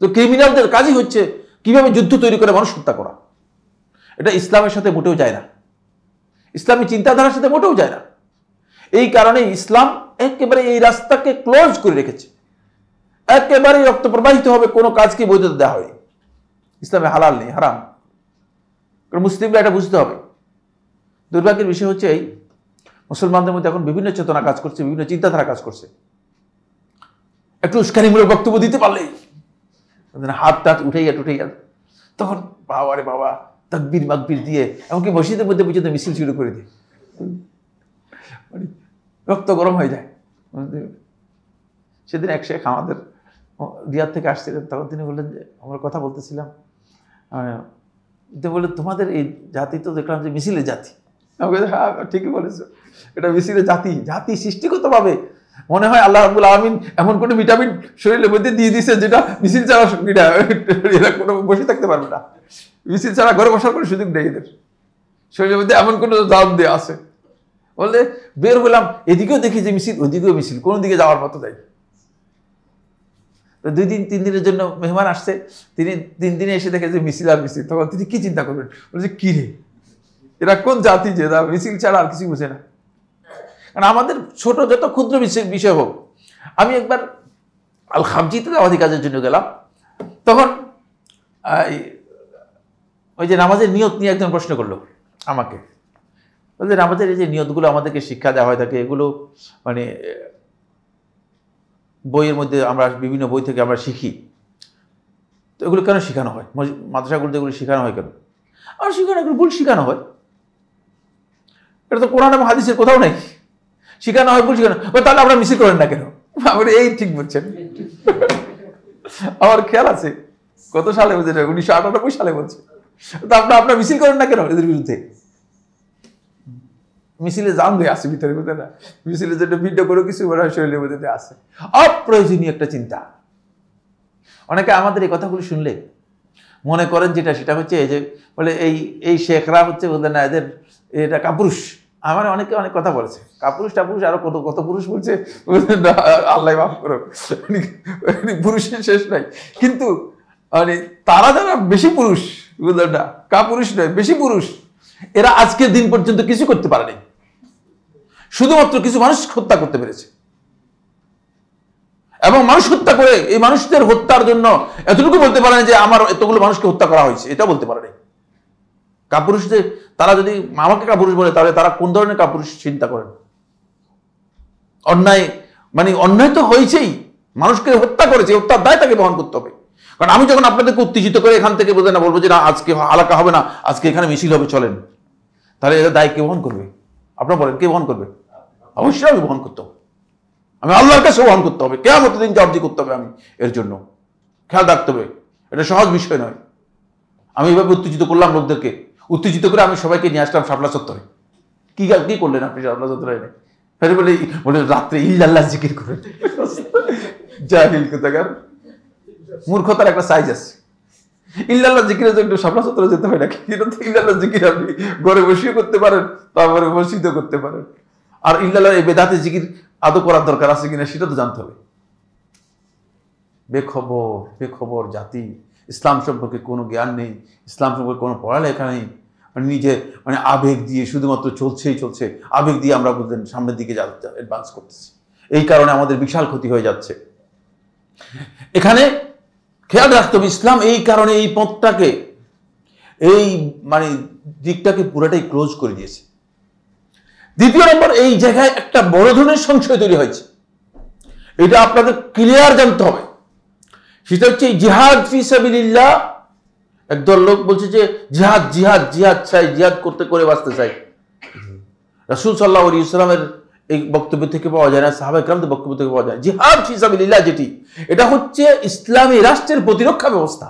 তো ক্রিমিনালদের কাজই হচ্ছে কিভাবে যুদ্ধ তৈরি করে মানুষ হত্যা করা। এটা ইসলামের সাথে মোটেও যায় না, ইসলামী চিন্তাধারার সাথে মোটেও যায় না। এই কারণে ইসলাম একেবারে এই রাস্তাকে ক্লোজ করে রেখেছে, একেবারে রক্ত প্রবাহিত হবে, কোনো কাজকে বৈধতা দেওয়া হয়। ইসলামে হালাল নেই, হারাম। মুসলিমরা এটা বুঝতে হবে। দুর্ভাগ্যের বিষয় হচ্ছে এই মুসলমানদের মধ্যে এখন বিভিন্ন চেতনা কাজ করছে, বিভিন্ন চিন্তাধারা কাজ করছে। একটু উস্কানিমূলক বক্তব্য দিতে পারলেই হাত টাত উঠাইয়া তখন বাবা রে বাবা, তাকবীর মাকবীর দিয়ে এমনকি মসজিদের মধ্যে পর্যন্ত মিছিল শুরু করে দিয়ে, রক্ত গরম হয়ে যায়। সেদিন এক শেখ আমাদের রিয়াদ থেকে আসছিলেন, তখন তিনি বললেন যে, আমরা কথা বলতেছিলাম, বললেন তোমাদের এই জাতি তো দেখলাম যে মিছিলের জাতি। হ্যাঁ ঠিকই বলেছো, এটা মিছিলের জাতি। জাতি সৃষ্টিগতভাবে মনে হয় আল্লাহ রাব্বুল আলামিন এমন কোনো ভিটামিন শরীরের মধ্যে দিয়ে দিয়েছে যেটা মিছিল ছাড়া এরা কোনো বসে থাকতে পারবে না। মিছিল ছাড়া ঘরে বসার কোনো সুযোগ নেই এদের শরীরের মধ্যে, এমন কোনো দাম দেওয়া আছে। বললে বের হলাম, এদিকেও দেখি যে মিছিল, ওইদিকেও মিছিল, কোনো দিকে যাওয়ার মতো যাই। 2 দিন 3 দিনের জন্য মেহমান আসছে, তিনি 3 দিনে এসে দেখে যে মিছিল আর মিছিল। তখন তিনি কি চিন্তা করবেন? বলছে কি রে, এরা কোন জাতি যে মিছিল ছাড়া আর কিছু বুঝে না। কারণ আমাদের ছোট যত ক্ষুদ্র বিষয় হোক, আমি একবার আল খামজিতে দাওয়াতি কাজের জন্য গেলাম, তখন ওই যে নামাজের নিয়ত নিয়ে একজন প্রশ্ন করলো আমাকে, বলছে নামাজের এই যে নিয়তগুলো আমাদেরকে শিক্ষা দেওয়া হয় থাকে, এগুলো মানে বইয়ের মধ্যে আমরা বিভিন্ন বই থেকে আমরা শিখি, তো এগুলো কেন শেখানো হয়? মাদ্রাসাগুলোতে এগুলো শেখানো হয় কেন? আর শেখানো, এগুলো ভুল শেখানো হয়, এটা তো কোরআন এবং হাদিসের কোথাও নেই। শেখানো হয় ভুল শেখানো, তাহলে আপনারা মিছিল করেন না কেন? আমরা এই ঠিক বলছেন। আমার খেয়াল আছে কত সালে বলছে, 1998 সালে বলছে, তো আপনারা মিছিল করেন না কেন এদের বিরুদ্ধে? মিছিলে জাম দিয়ে আসে ভিতরে, বুঝতে না, মিছিলে যেটা ভিডিও করে কিছু শরীরের মধ্যে আসে, অপ্রয়োজনীয় একটা চিন্তা। অনেকে আমাদের এই কথাগুলো শুনলে মনে করেন যেটা সেটা হচ্ছে এই যে বলে এই শেখরা হচ্ছে বলতে না এদের এটা কাপুরুষ। আমার অনেকে অনেক কথা বলেছে, কাপুরুষ টাপুরুষ আরো কত কত পুরুষ বলছে, আল্লাহ মাফ করো, পুরুষের শেষ নাই। কিন্তু মানে তারা যারা বেশি পুরুষ, বুঝলেন না, কাপুরুষ নয়, বেশি পুরুষ, এরা আজকের দিন পর্যন্ত কিছু করতে পারেনি, শুধুমাত্র কিছু মানুষ হত্যা করতে পেরেছে। এবং মানুষ হত্যা করে এই মানুষদের হত্যার জন্য এতটুকু বলতে পারেন যে আমার এতগুলো মানুষকে হত্যা করা হয়েছে, এটা বলতে পারেনি। কাপুরুষদের তারা যদি আমাকে কাপুরুষ বলে, তাহলে তারা কোন ধরনের কাপুরুষ চিন্তা করেন? অন্যায় মানে অন্যায় তো হয়েছেই, মানুষকে হত্যা করেছে, হত্যার দায় তাকে বহন করতে হবে। কারণ আমি যখন আপনাদেরকে উত্তেজিত করে এখান থেকে বোঝে না বলবো যে না আজকে হালাকা হবে না, আজকে এখানে মিছিল হবে, চলেন, তাহলে এর দায় কে বহন করবে? আপনারা বলেন, কে বহন করবে? অবশ্যই আমি বহন করতে হবে, আমি আল্লাহর কাছে বহন করতে হবে, কিয়ামতের দিন জবাবদিহি করতে হবে। আমি এর জন্য খেয়াল রাখতে হবে, এটা সহজ বিষয় নয়। আমি এইভাবে উত্তেজিত করলাম লোকদেরকে, উত্তেজিত করে আমি সবাইকে নিয়ে আসলাম শাপলা চত্বরে। কি করলেন আপনি শাপলা চত্বরে এনে? ফের বলে রাত্রে ইল্লাল্লাহ জিকির করেন। জাহিল কোথাকার, মূর্খতার একটা সাইজ আছে। ইল্লাল্লাহ জিকিরের জন্য একটু শাপলা চত্বরে যেতে হয় নাকি? ইল্লাল্লাহ জিকির আপনি ঘরে বসিয়ে করতে পারেন, তারপরে মসজিদে করতে পারেন। আর ইল্লাল্লাহ এই বেদাতে জিকির আদৌ করার দরকার আছে কিনা সেটা তো জানতে হবে। বেখবর জাতি, ইসলাম সম্পর্কে কোনো জ্ঞান নেই, ইসলাম সম্পর্কে কোনো পড়ালেখা নেই, নিজে মানে আবেগ দিয়ে শুধুমাত্র চলছে, আবেগ দিয়ে আমরা বুঝলেন সামনের দিকে অ্যাডভান্স করতেছি। এই কারণে আমাদের বিশাল ক্ষতি হয়ে যাচ্ছে। এখানে খেয়াল রাখতে হবে, ইসলাম এই কারণে এই পথটাকে, এই মানে দিকটাকে পুরোটাই ক্লোজ করে দিয়েছে। দ্বিতীয় নম্বর, এই জায়গায় একটা বড় ধরনের সংশয় তৈরি হয়েছে, এটা আপনাদের ক্লিয়ার জানতে হবে। সেটা হচ্ছে জিহাদ ফি সাবিলিল্লাহ। একদল লোক বলছে যে জিহাদ জিহাদ জিহাদ চাই, জিহাদ করতে করে বাঁচতে চাই। রাসূল সাল্লাল্লাহু আলাইহি ওয়াসাল্লামের এই বক্তব্য থেকে পাওয়া যায় না, সাহাবায়ে কেরামদের বক্তব্য থেকে পাওয়া যায়। জিহাদ ফি সাবিলিল্লাহ যেটি, এটা হচ্ছে ইসলামী রাষ্ট্রের প্রতিরক্ষা ব্যবস্থা।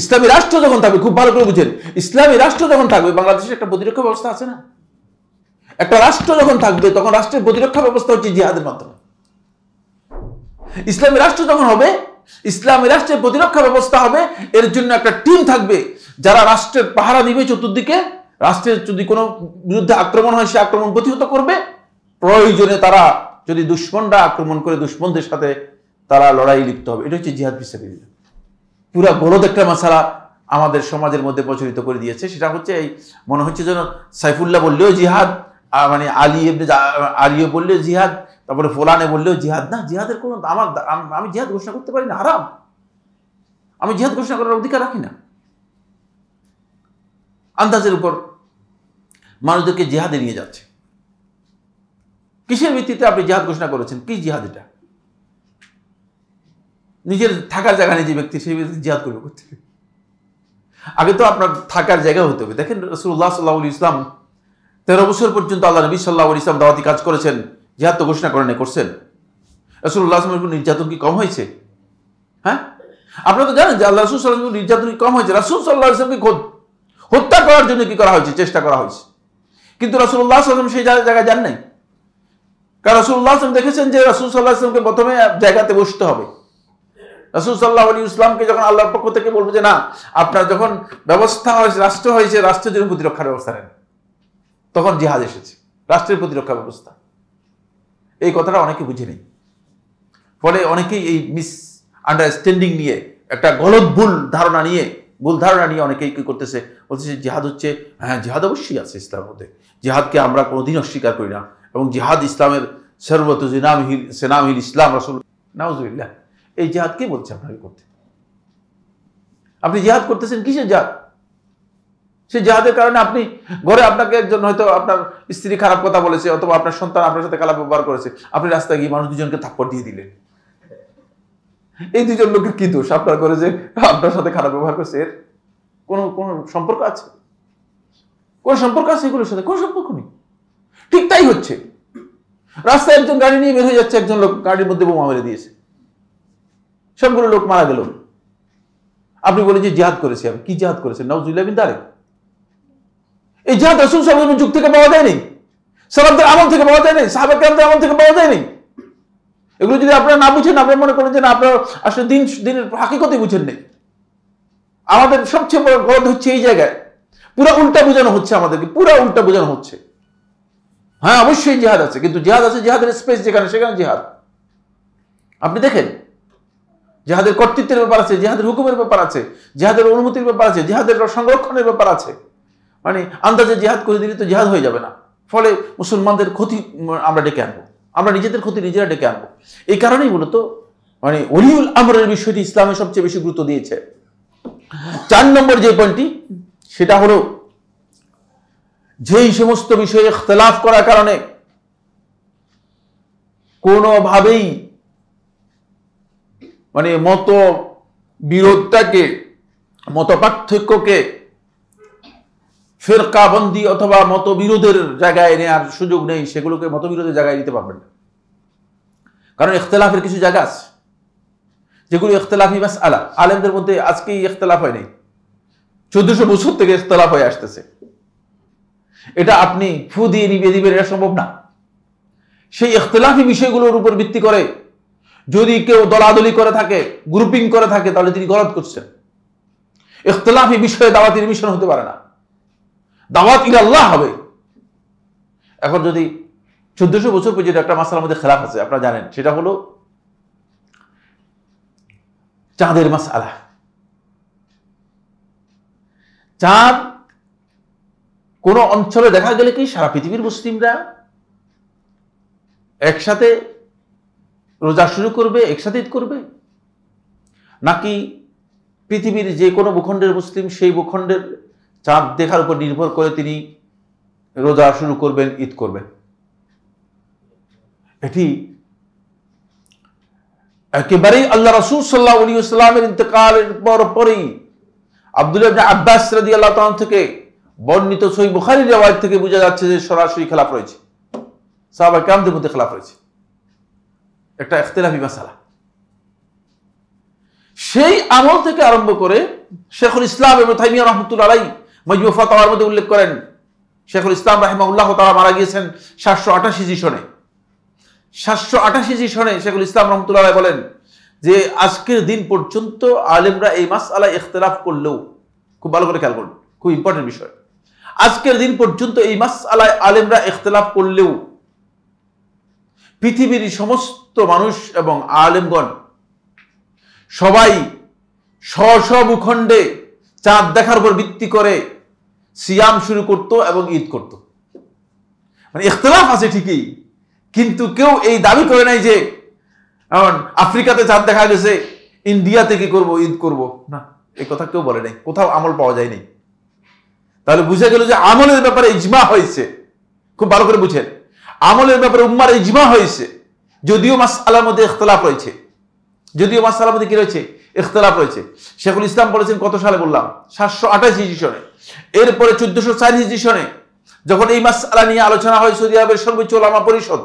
ইসলামী রাষ্ট্র যখন থাকবে, খুব ভালো করে বুঝেন, ইসলামী রাষ্ট্র যখন থাকবে, বাংলাদেশের একটা প্রতিরক্ষা ব্যবস্থা আছে না? একটা রাষ্ট্র যখন থাকবে তখন রাষ্ট্রের প্রতিরক্ষা ব্যবস্থা হচ্ছে জিহাদের মাধ্যমে। ইসলামী রাষ্ট্র যখন হবে, ইসলামী রাষ্ট্রের প্রতিরক্ষা ব্যবস্থা হবে, এর জন্য একটা টিম থাকবে যারা রাষ্ট্রের পাহারা দিবে চতুর্দিকে। রাষ্ট্রের যদি কোনো বিরুদ্ধে আক্রমণ হয়, সে আক্রমণ প্রতিহত করবে। প্রয়োজনে তারা যদি দুশ্মনরা আক্রমণ করে, দুশ্মনদের সাথে তারা লড়াই লিপ্ত হবে। এটা হচ্ছে জিহাদ ফি সাবিলিল্লাহ। পুরা গলদ একটা মাসালা আমাদের সমাজের মধ্যে প্রচলিত করে দিয়েছে। সেটা হচ্ছে এই মনে হচ্ছে যেন সাইফুল্লাহ বললেও জিহাদ, মানে আলিও বললেও জিহাদ, তারপরে ফোলানে বললেও জিহাদ। না, জিহাদের কোনো আমি জিহাদ ঘোষণা করতে পারি না, হারাম। আমি জিহাদ ঘোষণা করার অধিকার রাখি না। আন্দাজের উপর মানুষদেরকে জিহাদে নিয়ে যাচ্ছে। কিসের ভিত্তিতে আপনি জিহাদ ঘোষণা করেছেন? কি জিহাদ এটা? নিজের থাকার জায়গা নেই যে ব্যক্তি, সেই ব্যক্তি জিহাদ করবে করতে। আগে তো আপনার থাকার জায়গা হতে হবে। দেখেন রাসূলুল্লাহ সাল্লাল্লাহু আলাইহি ওয়াসাল্লাম 13 বছর পর্যন্ত আল্লাহ নবী সাল্লাল্লাহু আলাইহি ওয়াসাল্লাম দাওয়াতি কাজ করেছেন, জিহাদ তো ঘোষণা করেন, করছেন। রাসূলুল্লাহ সাল্লাল্লাহু আলাইহি ওয়াসাল্লামের নির্যাতন কি কম হয়েছে? হ্যাঁ, আপনারা তো জানেন যে আল্লাহ রাসূল সাল্লাল্লাহু আলাইহি ওয়াসাল্লামের নির্যাতন কি কম হয়েছে? রাসূল সাল্লাল্লাহু আলাইহি ওয়াসাল্লামকে হত্যা করার জন্য কি করা হয়েছে? চেষ্টা করা হয়েছে। কিন্তু রাসূলুল্লাহ সাল্লাল্লাহু আলাইহি ওয়াসাল্লাম সেই জায়গায় যান নাই। কারণ রাসূলুল্লাহ সাল্লাল্লাহু আলাইহি ওয়াসাল্লাম দেখেছেন যে রাসূল সাল্লাল্লাহু আলাইহি ওয়াসাল্লামকে প্রথমে জায়গাতে বসতে হবে। রাসূল সাল্লাল্লাহু আলাইহি ওয়াসাল্লামকে যখন আল্লাহর পক্ষ থেকে বলবো যে না, আপনার যখন ব্যবস্থা হয়েছে, রাষ্ট্র হয়েছে, রাষ্ট্রের জন্য প্রতিরক্ষার ব্যবস্থা নেন, তখন জিহাদ এসেছে, রাষ্ট্রের প্রতিরক্ষা ব্যবস্থা। এই কথাটা অনেকে বুঝে নেই। ফলে অনেকেই এই মিস আন্ডারস্ট্যান্ডিং নিয়ে, একটা গলদ ভুল ধারণা নিয়ে অনেকেই কি করতেছে, বলতেছে জিহাদ হচ্ছে, হ্যাঁ জিহাদ অবশ্যই আছে ইসলামের মধ্যে, জিহাদকে আমরা কোনোদিন অস্বীকার করি না, এবং জিহাদ ইসলামের সর্বত সেনামহিল ইসলাম রাসূল। নাউজুবিল্লাহ, এই জিহাদ কে বলছে আপনাকে করতে? আপনি জিহাদ করতেছেন, কিসের জিহাদ? সেই জিহাদের কারণে আপনি ঘরে আপনাকে একজন হয়তো আপনার স্ত্রী খারাপ কথা বলেছে, অথবা আপনার সন্তান আপনার সাথে খারাপ ব্যবহার করেছে, আপনি রাস্তায় গিয়ে মানুষ দুজনকে থাপ্পড় দিয়ে দিলেন। এই দুজন লোকের কি দোষ আপনার করে যে আপনার সাথে খারাপ ব্যবহার করছে? এর কোন সম্পর্ক আছে? কোন সম্পর্ক আছে এগুলোর সাথে? কোন সম্পর্ক নেই। ঠিক তাই হচ্ছে। রাস্তায় একজন গাড়ি নিয়ে বের হয়ে যাচ্ছে, একজন লোক গাড়ির মধ্যে বোমা মেরে দিয়েছে, সবগুলো লোক মারা গেল। আপনি বলেন যে জিহাদ করেছি। আমি কি জিহাদ করেছেন? নাউজুবিল্লাহ মিন যালিক। এই জিহাদ রাসূল সাল্লাল্লাহু আলাইহি ওয়াসাল্লামের যুগ থেকে পাওয়া যায়নি, সাহাবাদের আমল থেকে পাওয়া যায়নি, সাহাবা কেরামদের আমল থেকে পাওয়া যায়নি। এগুলো যদি আপনারা না বুঝেন, আপনারা মনে করেন যে না, আপনারা আসলে দিনের হাকিকতই বুঝেন নেই। আমাদের সবচেয়ে বড় গলদ হচ্ছে এই জায়গায়, পুরো উল্টা বোঝানো হচ্ছে আমাদেরকে, পুরো উল্টা বোঝানো হচ্ছে। হ্যাঁ, অবশ্যই জিহাদ আছে, কিন্তু জিহাদ আছে জিহাদের স্পেস যেখানে, সেখানে জিহাদ। আপনি দেখেন, জিহাদের কর্তৃত্বের ব্যাপার আছে, জিহাদের হুকুমের ব্যাপার আছে, জিহাদের অনুমতির ব্যাপার আছে, জিহাদের সংরক্ষণের ব্যাপার আছে। মানে আন্দাজে জিহাদ করে দিলে তো জিহাদ হয়ে যাবে না, ফলে মুসলমানদের ক্ষতি আমরা ডেকে আনবো, আমরা নিজেদের ক্ষতি নিজেরা ডেকে আনবো। এই কারণেই মূলত মানে ওলিউল আমরের বিষয়টি ইসলামে সবচেয়ে বেশি গুরুত্ব দিয়েছে। 4 নম্বর যে পয়েন্টটি, সেটা হলো যেই সমস্ত বিষয়ে ইখতিলাফ করার কারণে কোনোভাবেই মানে মত বিরোধটাকে, মত পার্থক্যকে ফিরকাবন্দি অথবা মতবিরোধের জায়গায় নেওয়ার সুযোগ নেই, সেগুলোকে মতবিরোধের জায়গায় নিতে পারবেন না। কারণ ইখতিলাফের কিছু জায়গা আছে যেগুলো ইখতিলাফি মাসআলা, আলেমদের মধ্যে আজকেই ইখতিলাফ হয় নাই, 1400 বছর থেকে ইখতিলাফ হয়ে আসতেছে। এটা আপনি ফু দিয়ে নিভিয়ে দিবেন, এটা সম্ভব না। সেই ইখতিলাফি বিষয়গুলোর উপর ভিত্তি করে যদি কেউ দলাদলি করে থাকে, গ্রুপিং করে থাকে, তাহলে তিনি গলত করছেন। ইখতিলাফি বিষয়ে দাওয়াতের মিশন হতে পারে না, দাওয়াত ইলাল্লাহ হবে। এখন যদি 1400 বছর পর্যন্ত একটা মাসআলার মধ্যে খেলাফ আছে, আপনারা জানেন, সেটা হলো চাঁদের মাসআলা। চাঁদ কোন অঞ্চলে দেখা গেলে কি সারা পৃথিবীর মুসলিমরা একসাথে রোজা শুরু করবে, একসাথে ঈদ করবে, নাকি পৃথিবীর যে কোনো ভূখণ্ডের মুসলিম সেই ভূখণ্ডের চাঁদ দেখার উপর নির্ভর করে তিনি রোজা শুরু করবেন, ঈদ করবেন? এটি একেবারেই আল্লাহ রাসূল সাল্লাল্লাহু আলাইহি ওয়াসাল্লামের ইন্তেকালের পরই আব্দুল্লাহ ইবনে আব্বাস রাদিয়াল্লাহু তাআলা থেকে বর্ণিত সহিহ বুখারীর riwayat থেকে বোঝা যাচ্ছে যে সরাসরি খেলাফ রয়েছে, সাহাবা কেরামদের মধ্যে খেলাফ রয়েছে, একটা ইখতিলাফি মাসআলা। সেই আমল থেকে আরম্ভ করে শেখুল ইসলাম ইবনে তাইমিয়া রাহমাতুল্লাহ আলাইহি মাজমু ফাতাওয়ার মধ্যে উল্লেখ করেন, শেখুল ইসলাম রাহিমাহুল্লাহ তাআলা মারা গিয়েছেন 788 সনে। 788 সনে শেখুল ইসলাম রাহমাতুল্লাহ আলাইহি বলেন যে আজকের দিন পর্যন্ত আলেমরা এই মাসআলায় ইখতিলাফ করলেও, খুব ভালো করে খেয়াল করুন, খুব ইম্পর্টেন্ট বিষয়, আজকের দিন পর্যন্ত এই মাসআলায় আলেমরা ইখতিলাফ করলেও পৃথিবীর সমস্ত মানুষ এবং আলেমগণ সবাই স্ব ভূখণ্ডে চাঁদ দেখার উপর ভিত্তি করে সিয়াম শুরু করত এবং ঈদ করত। মানে ইখতিলাফ আছে ঠিকই, কিন্তু কেউ এই দাবি করে নাই যে আফ্রিকাতে চাঁদ দেখা গেছে, ইন্ডিয়াতে কি করব, ঈদ করব না, এই কথা কেউ বলে নাই, কোথাও আমল পাওয়া যায়নি। তাহলে বুঝা গেল যে আমলের ব্যাপারে ইজমা হয়েছে। খুব ভালো করে বুঝেন, আমলের ব্যাপারে উম্মার ইজমা হয়েছে, যদিও মাসআলার মধ্যে ইখতিলাফ রয়েছে, যদিও মাসআলার মধ্যে কি রয়েছে, ইখতিলাফ রয়েছে। শেখুল ইসলাম বলেছেন কত সালে বললাম, 788 সনে। এরপরে 1404 হিজরি সনে যখন এই মাসআলা নিয়ে আলোচনা হয় সৌদি আরবের সর্বোচ্চ উলামা পরিষদ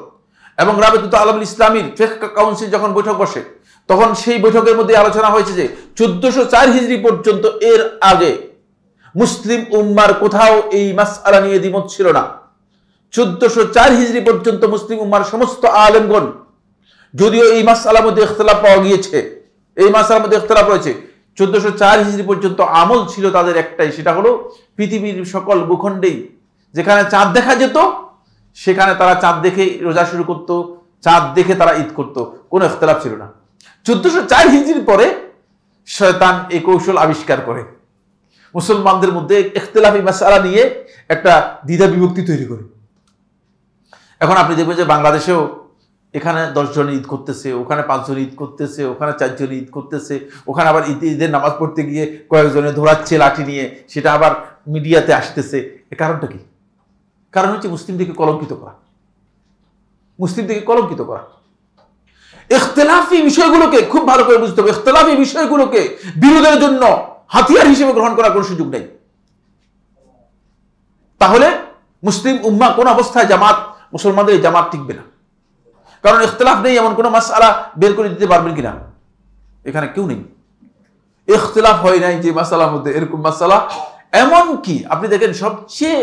এবং রাবিতাতুল আলামুল ইসলামীর ফিকহ কাউন্সিল যখন বৈঠক বসে, তখন সেই বৈঠকের মধ্যে আলোচনা হয়েছে যে 1404 হিজরি পর্যন্ত, এর আগে মুসলিম উম্মার কোথাও এই মাসআলা নিয়ে দ্বিমত ছিল না। 1404 হিজরি পর্যন্ত মুসলিম উম্মার সমস্ত আলেমগণ, যদিও এই মাসআলার মধ্যে ইখতিলাফ পাওয়া গিয়েছে, এই মাসআলার মধ্যে ইখতিলাফ রয়েছে, 1404 হিজরি পর্যন্ত আমল ছিল তাদের একটাই, সেটা হলো পৃথিবীর সকল ভূখণ্ডেই যেখানে চাঁদ দেখা যেত সেখানে তারা চাঁদ দেখে রোজা শুরু করত, চাঁদ দেখে তারা ঈদ করত, কোনো ইখতিলাফ ছিল না। 1404 হিজরির পরে শয়তান এই কৌশল আবিষ্কার করে মুসলমানদের মধ্যে ইখতিলাফি মাসআলা নিয়ে একটা দ্বিধা বিভক্তি তৈরি করে। এখন আপনি দেখবেন যে বাংলাদেশেও এখানে 10 জন ঈদ করতেছে, ওখানে 5 জন ঈদ করতেছে, ওখানে 4 জন ঈদ করতেছে, ওখানে আবার ঈদের নামাজ পড়তে গিয়ে কয়েকজনে ধরাচ্ছে লাঠি নিয়ে, সেটা আবার মিডিয়াতে আসতেছে। এর কারণটা কি? কারণ হচ্ছে মুসলিমদেরকে কলঙ্কিত করা, মুসলিমদেরকে কলঙ্কিত করা। ইখতিলাফি বিষয়গুলোকে খুব ভালো করে বুঝতে হবে। ইখতিলাফি বিষয়গুলোকে বিরোধের জন্য হাতিয়ার হিসেবে গ্রহণ করার কোনো সুযোগ নেই। তাহলে মুসলিম উম্মাহ কোন অবস্থায় জামাত, মুসলমানদের এই জামাত টিকবে না। কারণ ইখতিলাফ নেই এমন কোন মাসআলা বের করে দিতে পারবেন কিনা? এখানে কেউ নেই। ইখতিলাফ হয় নাই যে মাসআলার মধ্যে, এরকম মাসআলা এমন কি আপনি দেখেন সবচেয়ে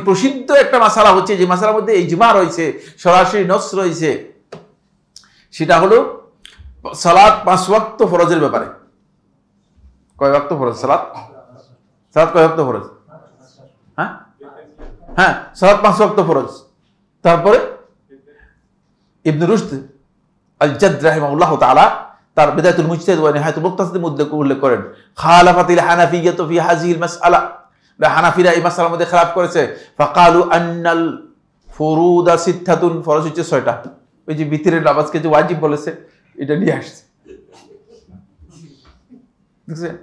প্রসিদ্ধ একটা মাসআলা হচ্ছে যে মাসআলার মধ্যে ইজমা রয়েছে, সরাসরি নস রয়েছে, সেটা হলো সালাত 5 ওয়াক্ত ফরজের ব্যাপারে। কয় ওয়াক্ত ফরজ সালাত? সালাত কয় ওয়াক্ত ফরজ? হ্যাঁ, সালাত 5 ওয়াক্ত ফরজ। তারপরে ইবনে রুশদ আল জাদ রাহিমাহুল্লাহ তাআলা তার বিদায়াতুল মুজতাহিদ ওয়া নিহায়াতুল মুক্তাসিদের মধ্যে উল্লেখ করেন, খালাফাতিল হানাফিয়্যাতু ফি হাযিহিল মাসআলা, হানাফিরা এই মাসআলার মধ্যে খেলাফ করেছে। ফাকালু আন্নাল ফুরুদা সিত্তাতুন, ফরজ হচ্ছে 6টা। ওই যে ভিতরের নামাজকে যে ওয়াজিব বলেছে, এটা নিয়ে আসছে। দেখছেন,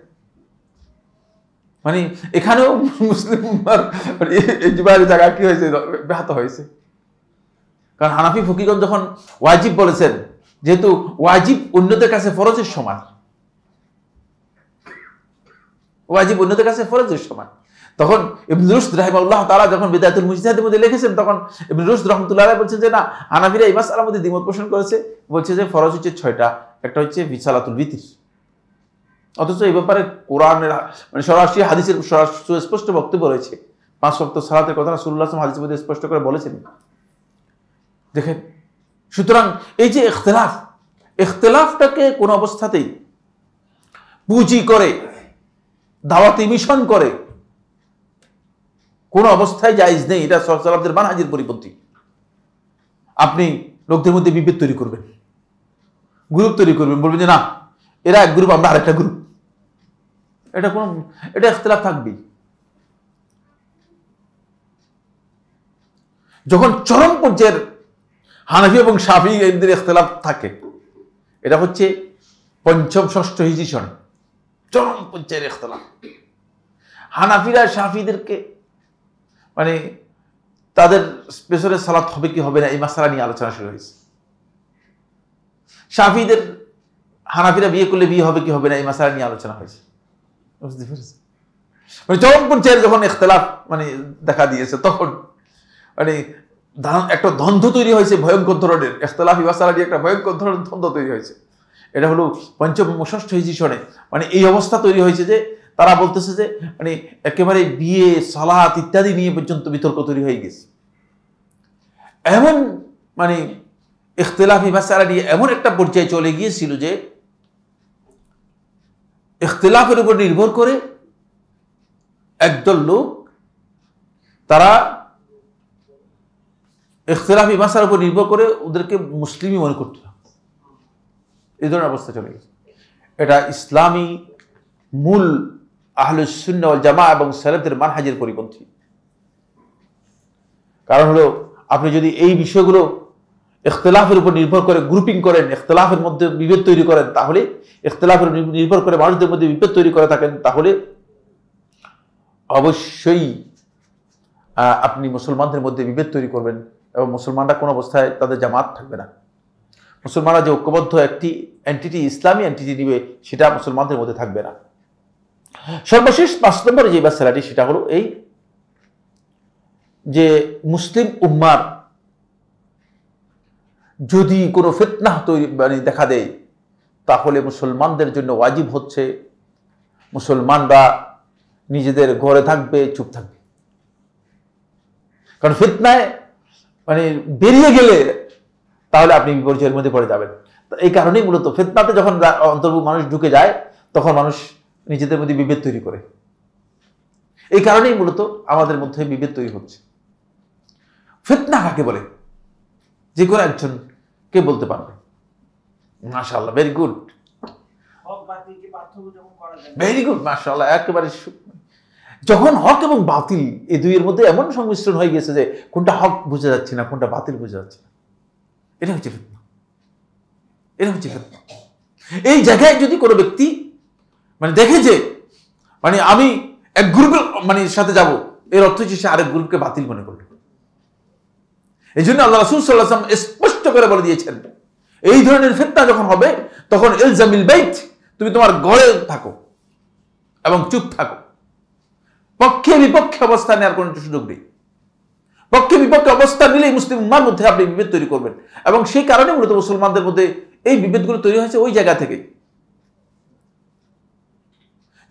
মানে এখানেও মুসলিম উম্মাহর ইজমার জায়গা কি হয়েছে, ব্যাহত হয়েছে। কারণ হানাফি ফকিহগণ যখন ওয়াজিব বলেছেন, যেহেতু ওয়াজিব অন্যদের কাছে ফরজের সমান, ওয়াজিব অন্যদের কাছে ফরজের সমান, তখন ইবনে রুশদ রাহিমাহুল্লাহ তাআলা যখন বিদায়াতুল মুজতাহিদের মধ্যে লিখেছেন, তখন ইবনে রুশদ রাহমাতুল্লাহ আলাইহি বলছেন যে না, হানাফিরা এই মাসআলার মধ্যে দ্বিমত পোষণ করেছে, বলছে যে ফরজ হচ্ছে 6টা, একটা হচ্ছে সালাতুল বিতর। অথচ এই ব্যাপারে কোরআনের সরাসরি হাদিসের সুস্পষ্ট বক্তব্য রয়েছে। 5 ওয়াক্ত সালাতের কথা রাসূলুল্লাহ সাল্লাল্লাহু আলাইহি ওয়াসাল্লাম হাদিসের মধ্যে স্পষ্ট করে বলেছেন। দেখেন, সুতরাং এই যে ইখতিলাফটাকে কোন অবস্থাতেই পুঁজি করে, দাওয়াতি মিশন করে কোন অবস্থায় জায়েজ নেই। এটা সালাফদের মানহাজের পরিপন্থী। আপনি লোকদের মধ্যে বিভেদ তৈরি করবেন, গ্রুপ তৈরি করবেন, বলবেন যে না এরা এক গ্রুপ, আমরা আরেকটা গ্রুপ, এটা ইখতিলাফ থাকবেই। যখন চরম পর্যায়ের হানাফি এবং শাফিঈদের ইখতিলাফ থাকে, এটা হচ্ছে 5ম 6ষ্ঠ হিজরি সনে চরম পর্যায়ের ইখতিলাফ। হানাফিরা শাফিঈদেরকে তাদের পেছনে সালাত হবে কি হবে না এই মাসআলা নিয়ে আলোচনা শুরু হয়েছে। শাফিঈদের হানাফিরা বিয়ে করলে বিয়ে হবে কি হবে না এই মাসআলা নিয়ে আলোচনা হয়েছে। বুঝতে পেরেছেন? চরম পর্যায়ে যখন ইখতিলাফ দেখা দিয়েছে, তখন একটা দ্বন্দ্ব তৈরি হয়েছে, ভয়ঙ্কর ধরনের ইখতিলাফি মাসআলা নিয়ে একটা ভয়ঙ্কর ধরনের দ্বন্দ্ব তৈরি হয়েছে। এটা হলো 5ম 6ষ্ঠ হিজরি সনে এই অবস্থা তৈরি হয়েছে যে তারা বলতেছে যে একেবারে বিয়ে, সালাত ইত্যাদি নিয়ে পর্যন্ত বিতর্ক তৈরি হয়ে গেছে। এমন ইখতিলাফি মাসআলা নিয়ে এমন একটা পর্যায়ে চলে গিয়েছিল যে ইখতিলাফের উপর নির্ভর করে একদল লোক, তারা ইখতিলাফি মাসআলার উপর নির্ভর করে ওদেরকে মুসলিমই মনে করত। এই ধরনের অবস্থা চলে গেছে। এটা ইসলামী মূল আহলুস সুন্নাহ ওয়াল জামাআহ এবং সালাফদের মানহাজের পরিপন্থী। কারণ হলো, আপনি যদি এই বিষয়গুলো ইখতিলাফের উপর নির্ভর করে গ্রুপিং করেন, ইখতিলাফের মধ্যে বিভেদ তৈরি করেন, তাহলে ইখতিলাফের নির্ভর করে মানুষদের মধ্যে বিভেদ তৈরি করে থাকেন, তাহলে অবশ্যই আপনি মুসলমানদের মধ্যে বিভেদ তৈরি করবেন এবং মুসলমানরা কোন অবস্থায় তাদের জামাত থাকবে না। মুসলমানরা যে ঐক্যবদ্ধ একটি এন্টিটি, ইসলামী এন্টিটি নিবে, সেটা মুসলমানদের মধ্যে থাকবে না। সর্বশেষ 5 নম্বরে যে মাসআলাটি, সেটা হলো এই যে মুসলিম উম্মার যদি কোনো ফিতনাহ তৈরি দেখা দেয়, তাহলে মুসলমানদের জন্য ওয়াজিব হচ্ছে মুসলমানরা নিজেদের ঘরে থাকবে, চুপ থাকবে। কারণ ফিতনায় বেরিয়ে গেলে তাহলে আপনি বিপর্যয়ের মধ্যে পড়ে যাবেন। এই কারণেই মূলত ফিতনাতে যখন অন্তর্ভুক্ত মানুষ ঢুকে যায়, তখন মানুষ নিজেদের মধ্যে বিভেদ তৈরি করে। এই কারণেই মূলত আমাদের মধ্যে বিভেদ তৈরি হচ্ছে। ফিতনা কাকে বলে? যে কোনো একজন কে বলতে পারবে? মাশাআল্লাহ, ভেরি গুড, ভেরি গুড, মাশাআল্লাহ, একেবারে যখন হক এবং বাতিল এই দুইয়ের মধ্যে এমন সংমিশ্রণ হয়ে গেছে যে কোনটা হক বোঝা যাচ্ছে না, কোনটা বাতিল বোঝা যাচ্ছে না, এটা হচ্ছে ফিতনা। এটা হচ্ছে ফিতনা। এই জায়গায় যদি কোনো ব্যক্তি মানে দেখে যে মানে আমি এক গ্রুপের মানে সাথে যাব, এর অর্থ হচ্ছে সে আরেক গ্রুপকে বাতিল মনে করল। এই জন্য আল্লাহ রাসূল সাল্লাল্লাহু আলাইহি ওয়াসাল্লাম স্পষ্ট করে বলে দিয়েছেন, এই ধরনের ফিতনা যখন হবে তখন ইলজামিল বাইত, তুমি তোমার ঘরে থাকো এবং চুপ থাকো। পক্ষে বিপক্ষে অবস্থান নেওয়ার কোনো সুযোগ নেই। পক্ষে বিপক্ষে অবস্থান নিলেই মুসলিম উম্মার মধ্যে আপনি বিভেদ তৈরি করবেন, এবং সেই কারণে মূলত মুসলমানদের মধ্যে এই বিভেদগুলো তৈরি হয়েছে ওই জায়গা থেকে।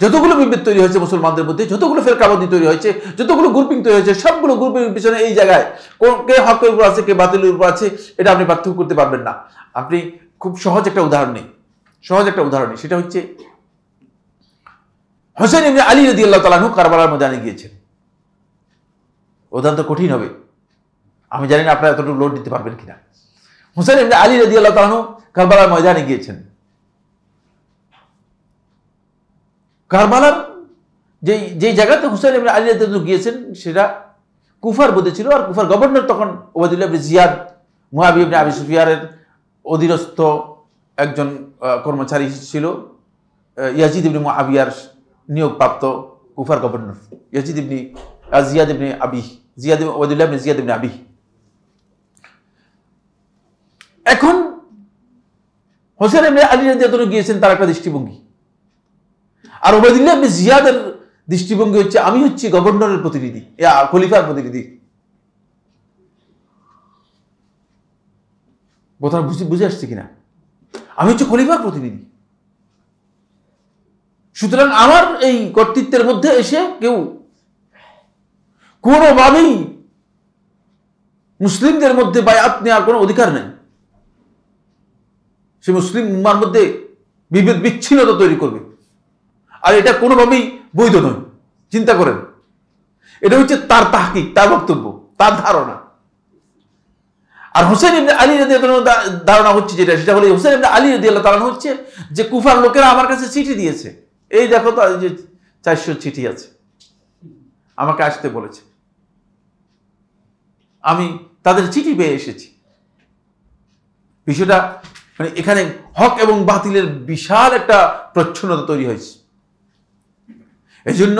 যতগুলো বিভেদ তৈরি হয়েছে মুসলমানদের মধ্যে, যতগুলো ফিরকাবন্দি তৈরি হয়েছে, যতগুলো গ্রুপিং তৈরি হয়েছে, সবগুলো গ্রুপিং পিছনে এই জায়গায় কে হকের উপর আছে কে বাতিলের উপর আছে, এটা আপনি পার্থক্য করতে পারবেন না। আপনি খুব সহজ একটা উদাহরণ নেই, সেটা হচ্ছে হোসেন ইবনে আলী রাদিয়াল্লাহু তাআলা আনহু কারবালার ময়দানে গিয়েছেন। উদাহরণ তো কঠিন হবে, আমি জানি না আপনারা এতটুকু লোড দিতে পারবেন কিনা। হোসেন ইবনে আলী রাদিয়াল্লাহু তাআলা আনহু কারবালার ময়দানে গিয়েছেন। কারবালার যে জায়গাতে হুসাইন ইবনে আলী রাদিয়াল্লাহু আনহু গিয়েছেন সেটা কুফার মধ্যে ছিল, আর কুফার গভর্নর তখন উবাইদুল্লাহ ইবনে জিয়াদ মুআবিয়া ইবনে আবি সুফিয়ানের অধীনস্থ একজন কর্মচারী ছিল, ইয়াজিদ ইবনে মুআবিয়ার নিয়োগপ্রাপ্ত কুফার গভর্নর ইয়াজিদ ইবনে জিয়াদ ইবনে আবি, জিয়াদ ইবনে উবাইদুল্লাহ ইবনে জিয়াদ ইবনে আবি। এখন হোসেন ইবনে আলী রাদিয়াল্লাহু আনহু গিয়েছেন তার একটা দৃষ্টিভঙ্গি, আর উবাইদুল্লাহ ইবনে জিয়াদের দৃষ্টিভঙ্গি হচ্ছে আমি হচ্ছি গভর্নরের প্রতিনিধি, খলিফার প্রতিনিধি। কথা বুঝে আসছে কিনা? আমি হচ্ছে খলিফার প্রতিনিধি, সুতরাং আমার এই কর্তৃত্বের মধ্যে এসে কেউ কোনোভাবেই মুসলিমদের মধ্যে বায়াত নেওয়ার কোনো অধিকার নেই। সে মুসলিম উম্মার মধ্যে বিভেদ বিচ্ছিন্নতা তৈরি করবে, আর এটা কোনোভাবেই বৈধ নয়। চিন্তা করেন, এটা হচ্ছে তার তাহকিক, তার বক্তব্য, তার ধারণা। আর হোসেন ইবনে আলী রাদিয়াল্লাহু তাআলা ধারণা হচ্ছে যেটা, সেটা হলো হোসেন ইবনে আলী রাদিয়াল্লাহু তাআলা হচ্ছে যে কুফার লোকেরা আমার কাছে চিঠি দিয়েছে, এই দেখো তো যে 400 চিঠি আছে, আমাকে আসতে বলেছে, আমি তাদের চিঠি পেয়ে এসেছি। বিষয়টা মানে এখানে হক এবং বাতিলের বিশাল একটা প্রচ্ছন্নতা তৈরি হয়েছে। এই জন্য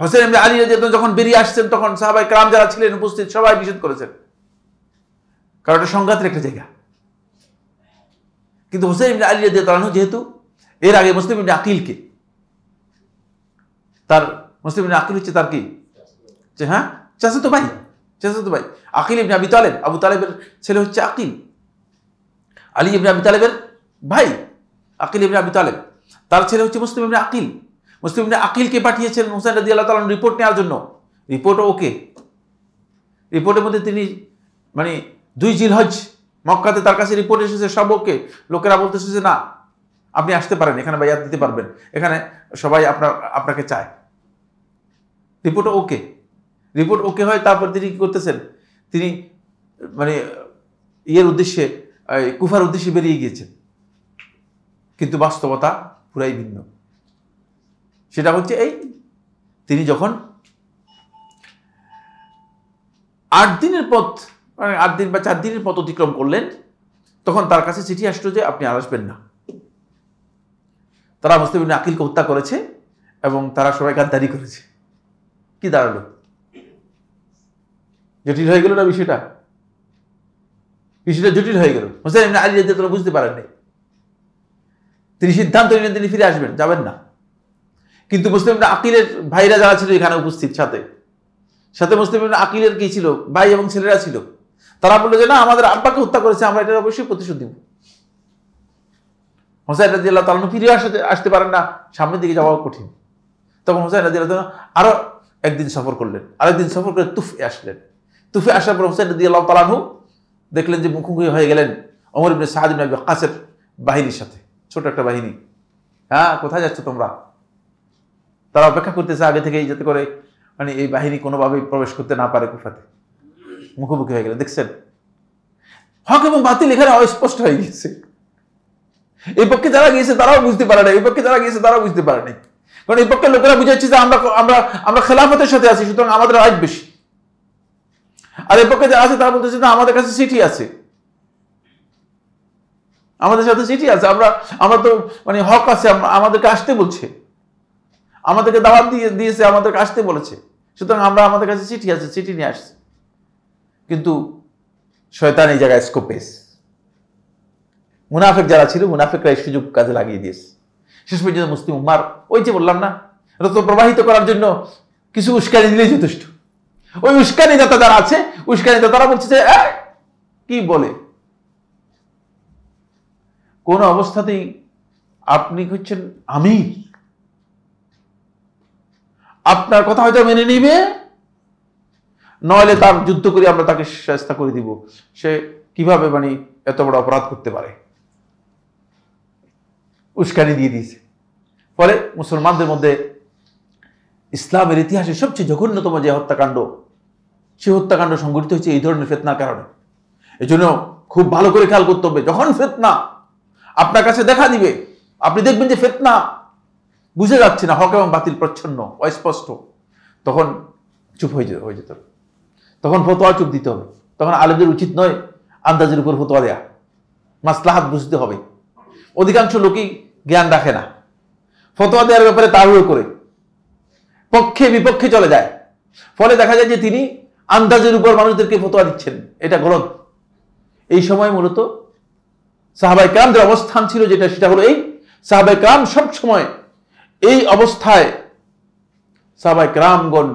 হোসেন ইবনে আলী রাদিয়াল্লাহু তাআলা যখন বেরিয়ে আসছেন তখন সাহাবায়ে কেরাম যারা ছিলেন উপস্থিত সবাই নিষেধ করেছেন, কারণ এটা সংঘাতের একটা জায়গা। কিন্তু হোসেন ইবনে আলী রাদিয়াল্লাহু তাআলা যেহেতু এর আগে মুসলিম ইবনে আকিলকে, তার মুসলিম ইবনে আকিল হচ্ছে তার কি, হ্যাঁ, চাচাতো ভাই আকিল ইবনে আবি তালেব, আবু তালেবের ছেলে হচ্ছে আকিল, আলী ইবনে আবি তালেবের ভাই আকিল ইবনে আবি তালেব, তার ছেলে হচ্ছে মুসলিম ইবনে আকিল। মুসলিম ইবনে আকিলকে পাঠিয়েছেন হোসেন রাদিয়াল্লাহু তাআলা রিপোর্ট নেওয়ার জন্য। রিপোর্টও ওকে, রিপোর্টের মধ্যে তিনি মানে 2 জিলহজ মক্কাতে তার কাছে রিপোর্ট এসেছে, সব ওকে। লোকেরা বলতেছে যে না, আপনি আসতে পারেন, এখানে বায়াত দিতে পারবেন, এখানে সবাই আপনাকে চায়। রিপোর্টও ওকে, রিপোর্ট ওকে হয়। তারপর তিনি কি করতেছেন, তিনি মানে ইয়ের উদ্দেশ্যে, কুফার উদ্দেশ্যে বেরিয়ে গিয়েছেন, কিন্তু বাস্তবতা পুরাই ভিন্ন। সেটা হচ্ছে এই, তিনি যখন 8 দিনের পথ, মানে 8 দিন বা 4 দিনের পথ অতিক্রম করলেন, তখন তার কাছে চিঠি আসলো যে আপনি আর আসবেন না। তারা মুসলিম ইবনে আকিলকে হত্যা করেছে এবং তারা সবাই গাদ্দারি করেছে। কি দাঁড়ালো? জটিল হয়ে গেল না বিষয়টা? জটিল হয়ে গেল। হোসেন ইবনে আলী রাদিয়াল্লাহু তাআলা বুঝতে পারেন নাই। তিনি সিদ্ধান্ত নিলেন তিনি ফিরে আসবেন, যাবেন না। কিন্তু মুসলিম ইবনে আকিলের ভাইরা যারা ছিল এখানে উপস্থিত, সাথে মুসলিম ইবনে আকিলের কি ছিল, ভাই এবং ছেলেরা ছিল, তারা বললো যে না, আমাদের আব্বাকে হত্যা করেছে, আমরা এটার অবশ্যই প্রতিশোধ দিব। হোসেন রাদিয়াল্লাহু তাআলা ফিরে আসতে পারেন না, সামনের দিকে যাওয়াও কঠিন। তখন হোসেন রাদিয়াল্লাহু তাআলা আরো একদিন সফর করলেন, আরেকদিন সফর করে তুফে আসলেন। তুফে আসার পর হোসেন রাদিয়াল্লাহু তাআলা দেখলেন যে মুখোমুখি হয়ে গেলেন ওমর ইবনে সাদ ইবনে আবি ওয়াক্কাসের বাহিনীর সাথে, ছোট একটা বাহিনী। হ্যাঁ, কোথায় যাচ্ছ তোমরা? তারা অপেক্ষা করতেছে আগে থেকেই, যাতে করে মানে এই বাহিনী কোনোভাবেই প্রবেশ করতে না পারে কুফাতে। মুখোমুখি হয়ে গেলেন। দেখছেন, হক এবং বাতিল এখানে অস্পষ্ট হয়ে গিয়েছে। এই পক্ষে যারা গিয়েছে তারাও বুঝতে পারে না, এই পক্ষে যারা গিয়েছে তারাও বুঝতে পারে নাই। কারণ এই পক্ষের লোকেরা বুঝাচ্ছে যে আমরা আমরা আমরা খেলাফতের সাথে আছি, সুতরাং আমাদের রাইট বেশি। আর এই পক্ষে যারা আছে তারা বলতেছে না, আমাদের কাছে চিঠি আছে, আমাদের সাথে চিঠি আছে, আমরা তো মানে হক আছে, আমাদেরকে আসতে বলছে, আমাদেরকে দাওয়াত দিয়েছে, আমাদেরকে আসতে বলেছে, সুতরাং আমাদের কাছে চিঠি আছে, চিঠি নিয়ে আসছে। কিন্তু শয়তান এই জায়গায় স্কোপ পেয়েছে। মুনাফিক যারা ছিল, মুনাফিকরা এই সুযোগ কাজে লাগিয়ে দিয়েছে। শেষ পর্যন্ত মুসলিম উম্মার ওই যে বললাম না, রত প্রবাহিত করার জন্য কিছু উস্কানি দিলেই যথেষ্ট। ওই উস্কানি দাতা যারা আছে, উস্কানি দাতারা বলছে যে কি বলে, কোন অবস্থাতেই আপনি হচ্ছেন আমির, আপনার কথা হয়তো মেনে নিবে, নইলে তার যুদ্ধ করে আমরা তাকে শাস্তি করে দিব। সে কিভাবে মানে এত বড় অপরাধ করতে পারে, উস্কানি দিয়ে দিয়েছে। ফলে মুসলমানদের মধ্যে ইসলামের ইতিহাসে সবচেয়ে জঘন্যতম যে হত্যাকাণ্ড, সে হত্যাকাণ্ড সংঘটিত হয়েছে এই ধরনের ফিতনার কারণে। এজন্য খুব ভালো করে খেয়াল করতে হবে, যখন ফিতনা আপনার কাছে দেখা দিবে, আপনি দেখবেন যে ফিতনা বুঝে যাচ্ছে না, হক এবং বাতিল প্রচ্ছন্ন অস্পষ্ট, তখন চুপ হয়ে যেতে হবে, তখন ফতোয়া চুপ দিতে হবে। তখন আলেমদের উচিত নয় আন্দাজের উপর ফতোয়া দেয়া, মাসলাহাত বুঝতে হবে। অধিকাংশ লোকই জ্ঞান রাখে না, ফতোয়া দেওয়ার ব্যাপারে তাড়াহুড়ো করে পক্ষে বিপক্ষে চলে যায়। ফলে দেখা যায় যে তিনি আন্দাজের উপর মানুষদেরকে ফতোয়া দিচ্ছেন, এটা গলত। এই সময় মূলত সাহাবায়ে কেরামদের অবস্থান ছিল যেটা, সেটা হলো এই, সাহাবায়ে কেরাম সব সময় এই অবস্থায় সাহাবায়ে কেরামগণ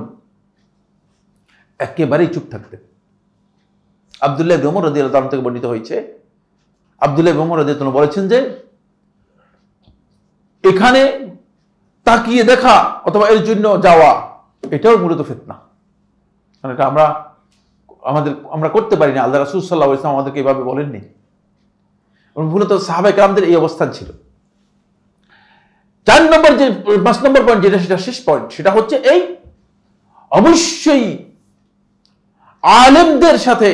একেবারেই চুপ থাকতেন। আব্দুল্লাহ ইবনে উমর রাদিয়াল্লাহু তাআলা থেকে বর্ণিত হয়েছে, আব্দুল্লাহ ইবনে উমর রাদিয়াল্লাহু তাআলা বলেছেন যে এখানে তাকিয়ে দেখা অথবা এর জন্য যাওয়া, এটাও মূলত ফিতনা। কারণ এটা আমরা করতে পারি না, আল্লাহ রাসূল সাল্লাল্লাহু আলাইহি ওয়াসাল্লাম আমাদেরকে এভাবে বলেননি। মূলত সাহাবায়ে কেরামদের এই অবস্থান ছিল। 5 নম্বর পয়েন্ট যেটা, সেটা শেষ পয়েন্ট, সেটা হচ্ছে এই, অবশ্যই আলেমদের সাথে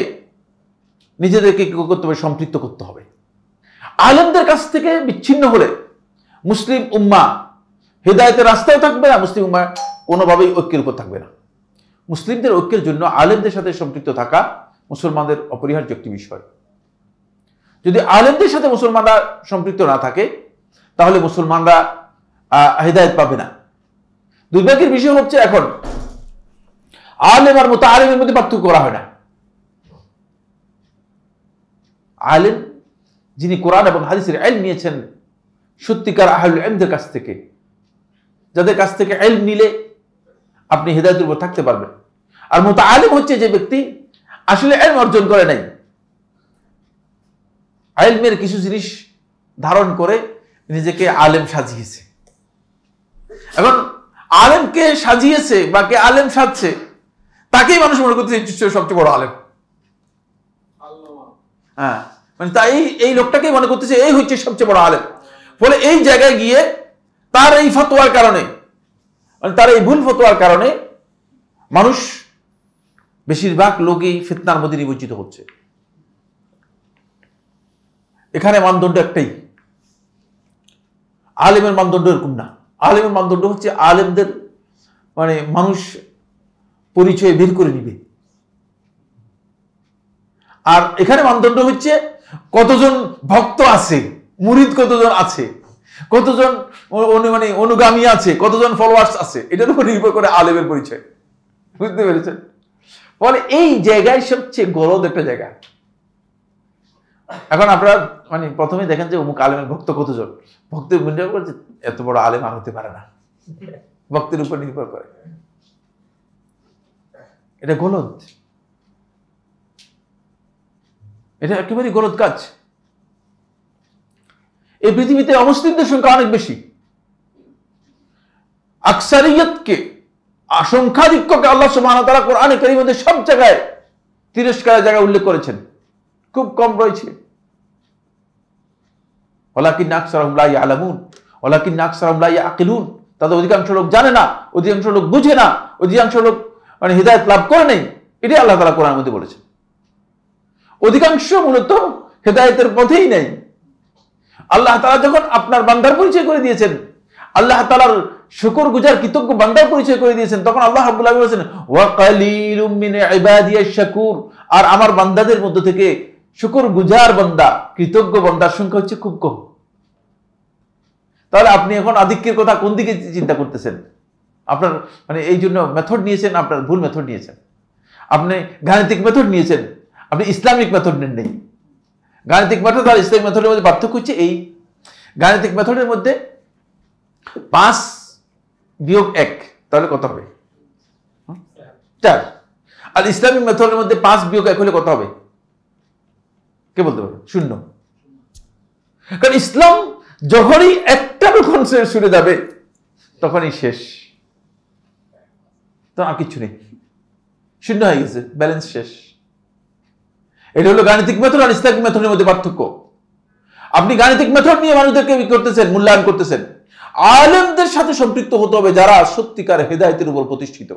নিজেদেরকে কি করতে হবে, সম্পৃক্ত করতে হবে। আলেমদের কাছ থেকে বিচ্ছিন্ন হলে মুসলিম উম্মাহ হিদায়াতের রাস্তায় থাকবে না, মুসলিম উম্মাহ কোনোভাবেই ঐক্যের উপর থাকবে না। মুসলিমদের ঐক্যের জন্য আলেমদের সাথে সম্পৃক্ত থাকা মুসলমানদের অপরিহার্য একটি বিষয়। যদি আলেমদের সাথে মুসলমানরা সম্পৃক্ত না থাকে, তাহলে মুসলমানরা হিদায়াত পাবে না। দুর্ভাগ্যের বিষয় হচ্ছে এখন আলেম আর মুতাআল্লিমের মধ্যে পার্থক্য করা হয় না। আলেম যিনি কোরআন এবং হাদিসের ইলম নিয়েছেন সত্যিকার আহলুল ইলমদের কাছ থেকে, যাদের কাছ থেকে ইলম নিলে আপনি হিদায়াতের উপর থাকতে পারবেন। আর মুতাআল্লিম হচ্ছে যে ব্যক্তি আসলে ইলম অর্জন করে নাই, ইলমের কিছু জিনিস ধারণ করে নিজেকে আলেম সাজিয়েছে। এখন আলেমকে সাজিয়েছে বা কে আলেম সাজছে, তাকেই মানুষ মনে করতে সবচেয়ে বড় আলেম। হ্যাঁ, মানে তাই এই লোকটাকেই মনে করতেছে এই হচ্ছে সবচেয়ে বড় আলেম। ফলে এই জায়গায় গিয়ে তার এই ফতোয়ার কারণে, মানে তার এই ভুল ফতোয়ার কারণে মানুষ, বেশিরভাগ লোকই ফিতনার মধ্যে নিমজ্জিত হচ্ছে। এখানে মানদণ্ড একটাই, আলেমের মানদণ্ড এরকম না। আলেমের মানদণ্ড হচ্ছে আলেমদের মানে মানুষ পরিচয় বের করে নিবে। আর এখানে মানদণ্ড হচ্ছে কতজন ভক্ত আছে, মুরিদ কতজন আছে, কতজন মানে অনুগামী আছে, কতজন ফলোয়ার্স আছে, এটার উপর নির্ভর করে আলেমের পরিচয়। বুঝতে পেরেছেন? ফলে এই জায়গায় সবচেয়ে গলদ একটা জায়গা। এখন আপনারা মানে প্রথমে দেখেন যে অমুক আলেমের ভক্ত কতজন, ভক্তের উপর নির্ভর করে, এত বড় আলেম আর হতে পারে না, ভক্তের উপর নির্ভর করে। এটা গলদ, এটা একেবারেই গলদ কাজ। এই পৃথিবীতে অমুসলিমদের সংখ্যা অনেক বেশি। আকসারিয়তকে, সংখ্যাধিক্যকে আল্লাহ সুবহানাহু ওয়া তাআলা কোরআনে কারীমের মধ্যে সব জায়গায় তিরস্কারের জায়গায় উল্লেখ করেছেন, খুব কম রয়েছে। ওয়ালাকিন্না আকসারহুম লা ইয়ালামুন ওয়ালাকিন্না আকসারহুম লা ইয়াকিলুন, তাদের অধিকাংশ লোক জানে না, অধিকাংশ লোক বুঝে না, অধিকাংশ লোক মানে হিদায়াত লাভ করে নাই। এটাই আল্লাহ তাআলা কোরআনের মধ্যে বলেছেন। অধিকাংশ মূলত হিদায়াতের পথেই নেই। আল্লাহ তাআলা যখন আপনার বান্দার পরিচয় করে দিয়েছেন, আল্লাহ তাআলার শুকরগুজার কৃতজ্ঞ বান্দার পরিচয় করে দিয়েছেন, তখন আল্লাহ রাব্বুল আলামিন বলেছেন ওয়া কালিলুম মিন ইবাদিয়াশ শাকুর, আর আমার বান্দাদের মধ্য থেকে শুকরগুজার বান্দা, কৃতজ্ঞ বান্দার সংখ্যা হচ্ছে খুব কম। তাহলে আপনি এখন আধিক্যের কথা কোন দিকে চিন্তা করতেছেন? আপনার মানে এই জন্য মেথড নিয়েছেন, আপনার ভুল মেথড নিয়েছেন। আপনি গাণিতিক মেথড নিয়েছেন, আপনি ইসলামিক মেথড নেন নেই। গাণিতিক মেথড আর ইসলামিক মেথডের মধ্যে পার্থক্য হচ্ছে এই, গাণিতিক মেথডের মধ্যে 5 বিয়োগ 1 তাহলে কত হবে? 4। আর ইসলামিক মেথডের মধ্যে 5 বিয়োগ 1 হলে কত হবে? কে বলতে পারবে? 0। কারণ ইসলাম যখনই একটা রকম শুরু যাবে তখনই শেষ, তো আর কিছু নেই, 0 হয়ে গেছে, ব্যালেন্স শেষ। এটা হলো গাণিতিক মেথড আর ইসলামিক মেথডের মধ্যে পার্থক্য। আপনি গাণিতিক মেথড নিয়ে মানুষদেরকে করতেছেন, মূল্যায়ন করতেছেন। আলেমদের সাথে সম্পৃক্ত হতে হবে যারা সত্যিকার হেদায়েতের উপর প্রতিষ্ঠিত।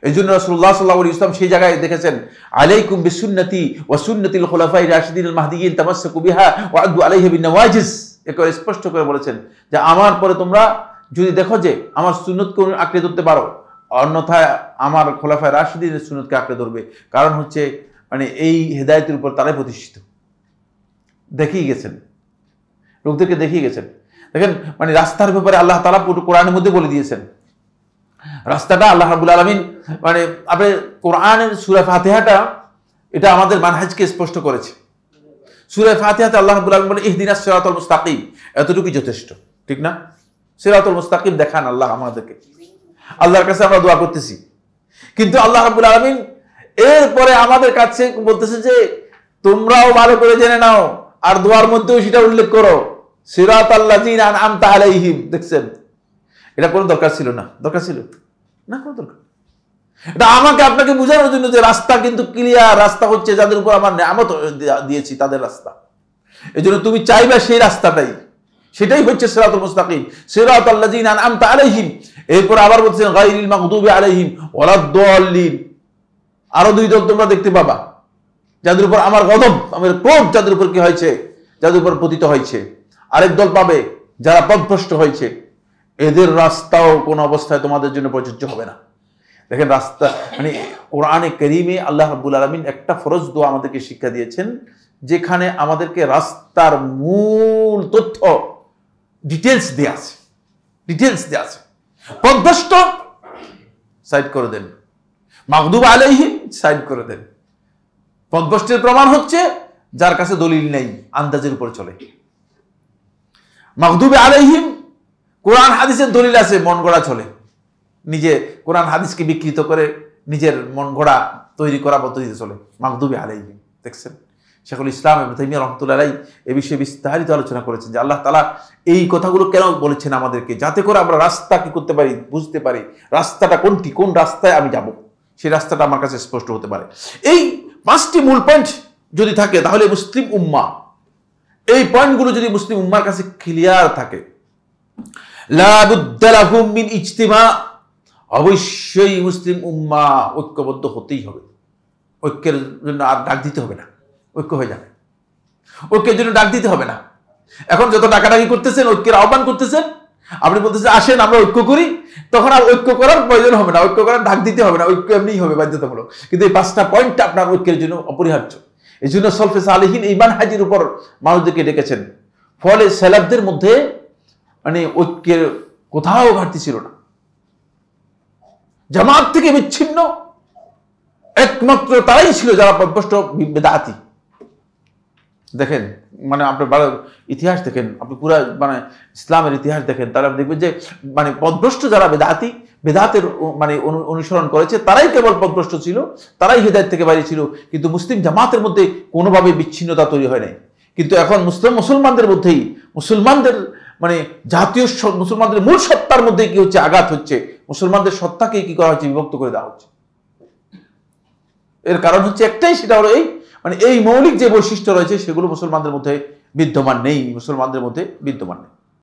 এই জন্য রাসূলুল্লাহ সাল্লাল্লাহু আলাইহি ওয়াসাল্লাম সেই জায়গায় দেখেছেন আলাইকুম বিসুন্নতি ওয়া সুন্নাতিল খুলাফায়ে রাশিদিনিল মাহদিয়িন তামাসসাকু বিহা ওয়া আদু আলাইহা বিন-নওয়াজিজ। একেবারে স্পষ্ট করে বলেছেন যে আমার পরে তোমরা যদি দেখো যে আমার সুন্নতকে আঁকড়ে ধরতে পারো, অন্যথায় আমার খোলাফায়ে রাশিদিনের সুন্নতকে আঁকড়ে ধরবে। কারণ হচ্ছে মানে এই হেদায়েতের উপর তারাই প্রতিষ্ঠিত। দেখিয়ে গেছেন, লোকদেরকে দেখিয়ে গেছেন। দেখেন মানে রাস্তার ব্যাপারে আল্লাহ তাআলা পুরো কোরআনের মধ্যে বলে দিয়েছেন। রাস্তাটা আল্লাহ রাব্বুল আলামিন মানে আপনি কোরআনের সূরা ফাতিহাটা এটা আমাদের মানহাজকে স্পষ্ট করেছে। সূরা ফাতিহাতে আল্লাহ রাব্বুল আলামিন বলে ইহদিনাস সিরাতাল মুস্তাকিম, এতটুকুই যথেষ্ট, ঠিক না? সিরাতাল মুস্তাকিম দেখান আল্লাহ আমাদেরকে, আল্লাহর কাছে আমরা দোয়া করতেছি। কিন্তু আল্লাহ রাব্বুল আলামিন এরপরে আমাদের কাছে বলতেছে যে তোমরাও ভালো করে জেনে নাও, আর দোয়ার মধ্যেও সেটা উল্লেখ করো, সিরাতাল লাযিনা আনআমতা আলাইহিম। দেখছেন, এটা কোনো দরকার ছিল না? দরকার ছিল না, কোনো দরকার। এটা আমাকে আপনাকে বোঝানোর জন্য যে রাস্তা কিন্তু ক্লিয়ার, রাস্তা হচ্ছে যাদের উপর আমার নিয়ামত দিয়েছি তাদের রাস্তা। এই জন্য তুমি চাইবে সেই রাস্তাটাই, সেটাই হচ্ছে সিরাতুল মুস্তাকিম, সিরাতাল লাযিনা আনআমতা আলাইহিম। এরপর আবার বলছেন গায়রিল মাগদুবি আলাইহিম ওয়ালাদ-দাল্লিন। আরো 2 দল তোমরা দেখতে পাবা যাদের উপর আমার গজব, আমার ক্রোধ যাদের উপর কি হয়েছে, যাদের উপর পতিত হয়েছে। আরেক দল পাবে যারা পথভ্রষ্ট হয়েছে, এদের রাস্তাও কোন অবস্থায় তোমাদের জন্য প্রযোজ্য হবে না। দেখেন রাস্তা মানে কোরআনে কারীমে আল্লাহ রাব্বুল আলামিন একটা ফরজ দোয়া আমাদেরকে শিক্ষা দিয়েছেন, যেখানে আমাদেরকে রাস্তার মূল তথ্য ডিটেইলস দেয়া আছে, পথভ্রষ্ট সাইড করে দেন, মাগদুব আলাইহিম সাইড করে দেন। পথভ্রষ্টের প্রমাণ হচ্ছে যার কাছে দলিল নেই, আন্দাজের উপর চলে। মাগদুব আলাইহিম কোরআন হাদিসের দলিল আছে, মন গড়া চলে, নিজে কোরআন হাদিসকে বিকৃত করে নিজের মন গড়া তৈরি করা পদ্ধতিতে চলে, মাগদুব আলাইহিম। দেখছেন শেখুল ইসলাম ইবনে তাইমিয়া রাহমাতুল্লাহ আলাইহি এই বিষয়ে বিস্তারিত আলোচনা করেছেন যে আল্লাহ তাআলা এই কথাগুলো কেন বলেছেন আমাদেরকে, যাতে করে আমরা রাস্তা কি করতে পারি, বুঝতে পারি রাস্তাটা কোনটি, কোন রাস্তায় আমি যাব, সেই রাস্তাটা আমার কাছে স্পষ্ট হতে পারে। এই 5টি মূল পয়েন্ট যদি থাকে তাহলে মুসলিম উম্মাহ, এই পয়েন্টগুলো যদি মুসলিম উম্মার কাছে ক্লিয়ার থাকে, লা বুদ্দা লাহুম মিন ইজতিমা, অবশ্যই মুসলিম উম্মাহ ঐক্যবদ্ধ হতেই হবে। ঐক্যের জন্য আর ডাক দিতে হবে না, ঐক্য হয়ে যাবে। ঐক্যের জন্য ডাক দিতে হবে না। এখন যত ডাকাডাকি করতেছেন, ঐক্যের আহ্বান করতেছেন, আপনি বলতেছেন আসেন আমরা ঐক্য করি, তখন আর ঐক্য করার প্রয়োজন হবে না, ঐক্য করার ডাক দিতে হবে না, ঐক্য এমনিই হবে বাধ্যতামূলক। কিন্তু এই 5টা পয়েন্ট আপনার ঐক্যের জন্য অপরিহার্য। এই জন্য সলফে সালেহিন এই মানহাজের উপর মানুষদেরকে ডেকেছেন। ফলে সালাফদের মধ্যে মানে ঐক্যের কোথাও ঘাটতি ছিল না। জামাত থেকে বিচ্ছিন্ন একমাত্র তারাই ছিল যারা পথভ্রষ্ট বিদআতি। দেখেন মানে আপনার ইতিহাস দেখেন, আপনি পুরো মানে ইসলামের ইতিহাস দেখেন, তারা দেখবেন যে মানে পথভ্রষ্ট যারা বেদাতের মানে অনুসরণ করেছে তারাই কেবল পথভ্রষ্ট ছিল, তারাই হেদায়েত থেকে বাইরে ছিল। কিন্তু মুসলিম জামাতের মধ্যে কোনোভাবে বিচ্ছিন্নতা তৈরি হয় নাই। কিন্তু এখন মুসলমানদের মধ্যেই, মুসলমানদের মানে জাতীয় মুসলমানদের মূল সত্তার মধ্যে কি হচ্ছে, আঘাত হচ্ছে। মুসলমানদের সত্তাকে কি করা হচ্ছে, বিভক্ত করে দেওয়া হচ্ছে। এর কারণ হচ্ছে একটাই, সেটা হলো এই মানে এই মৌলিক যে বৈশিষ্ট্য রয়েছে সেগুলো মুসলমানদের মধ্যে বিদ্যমান নেই, মুসলমানদের মধ্যে বিদ্যমান নেই।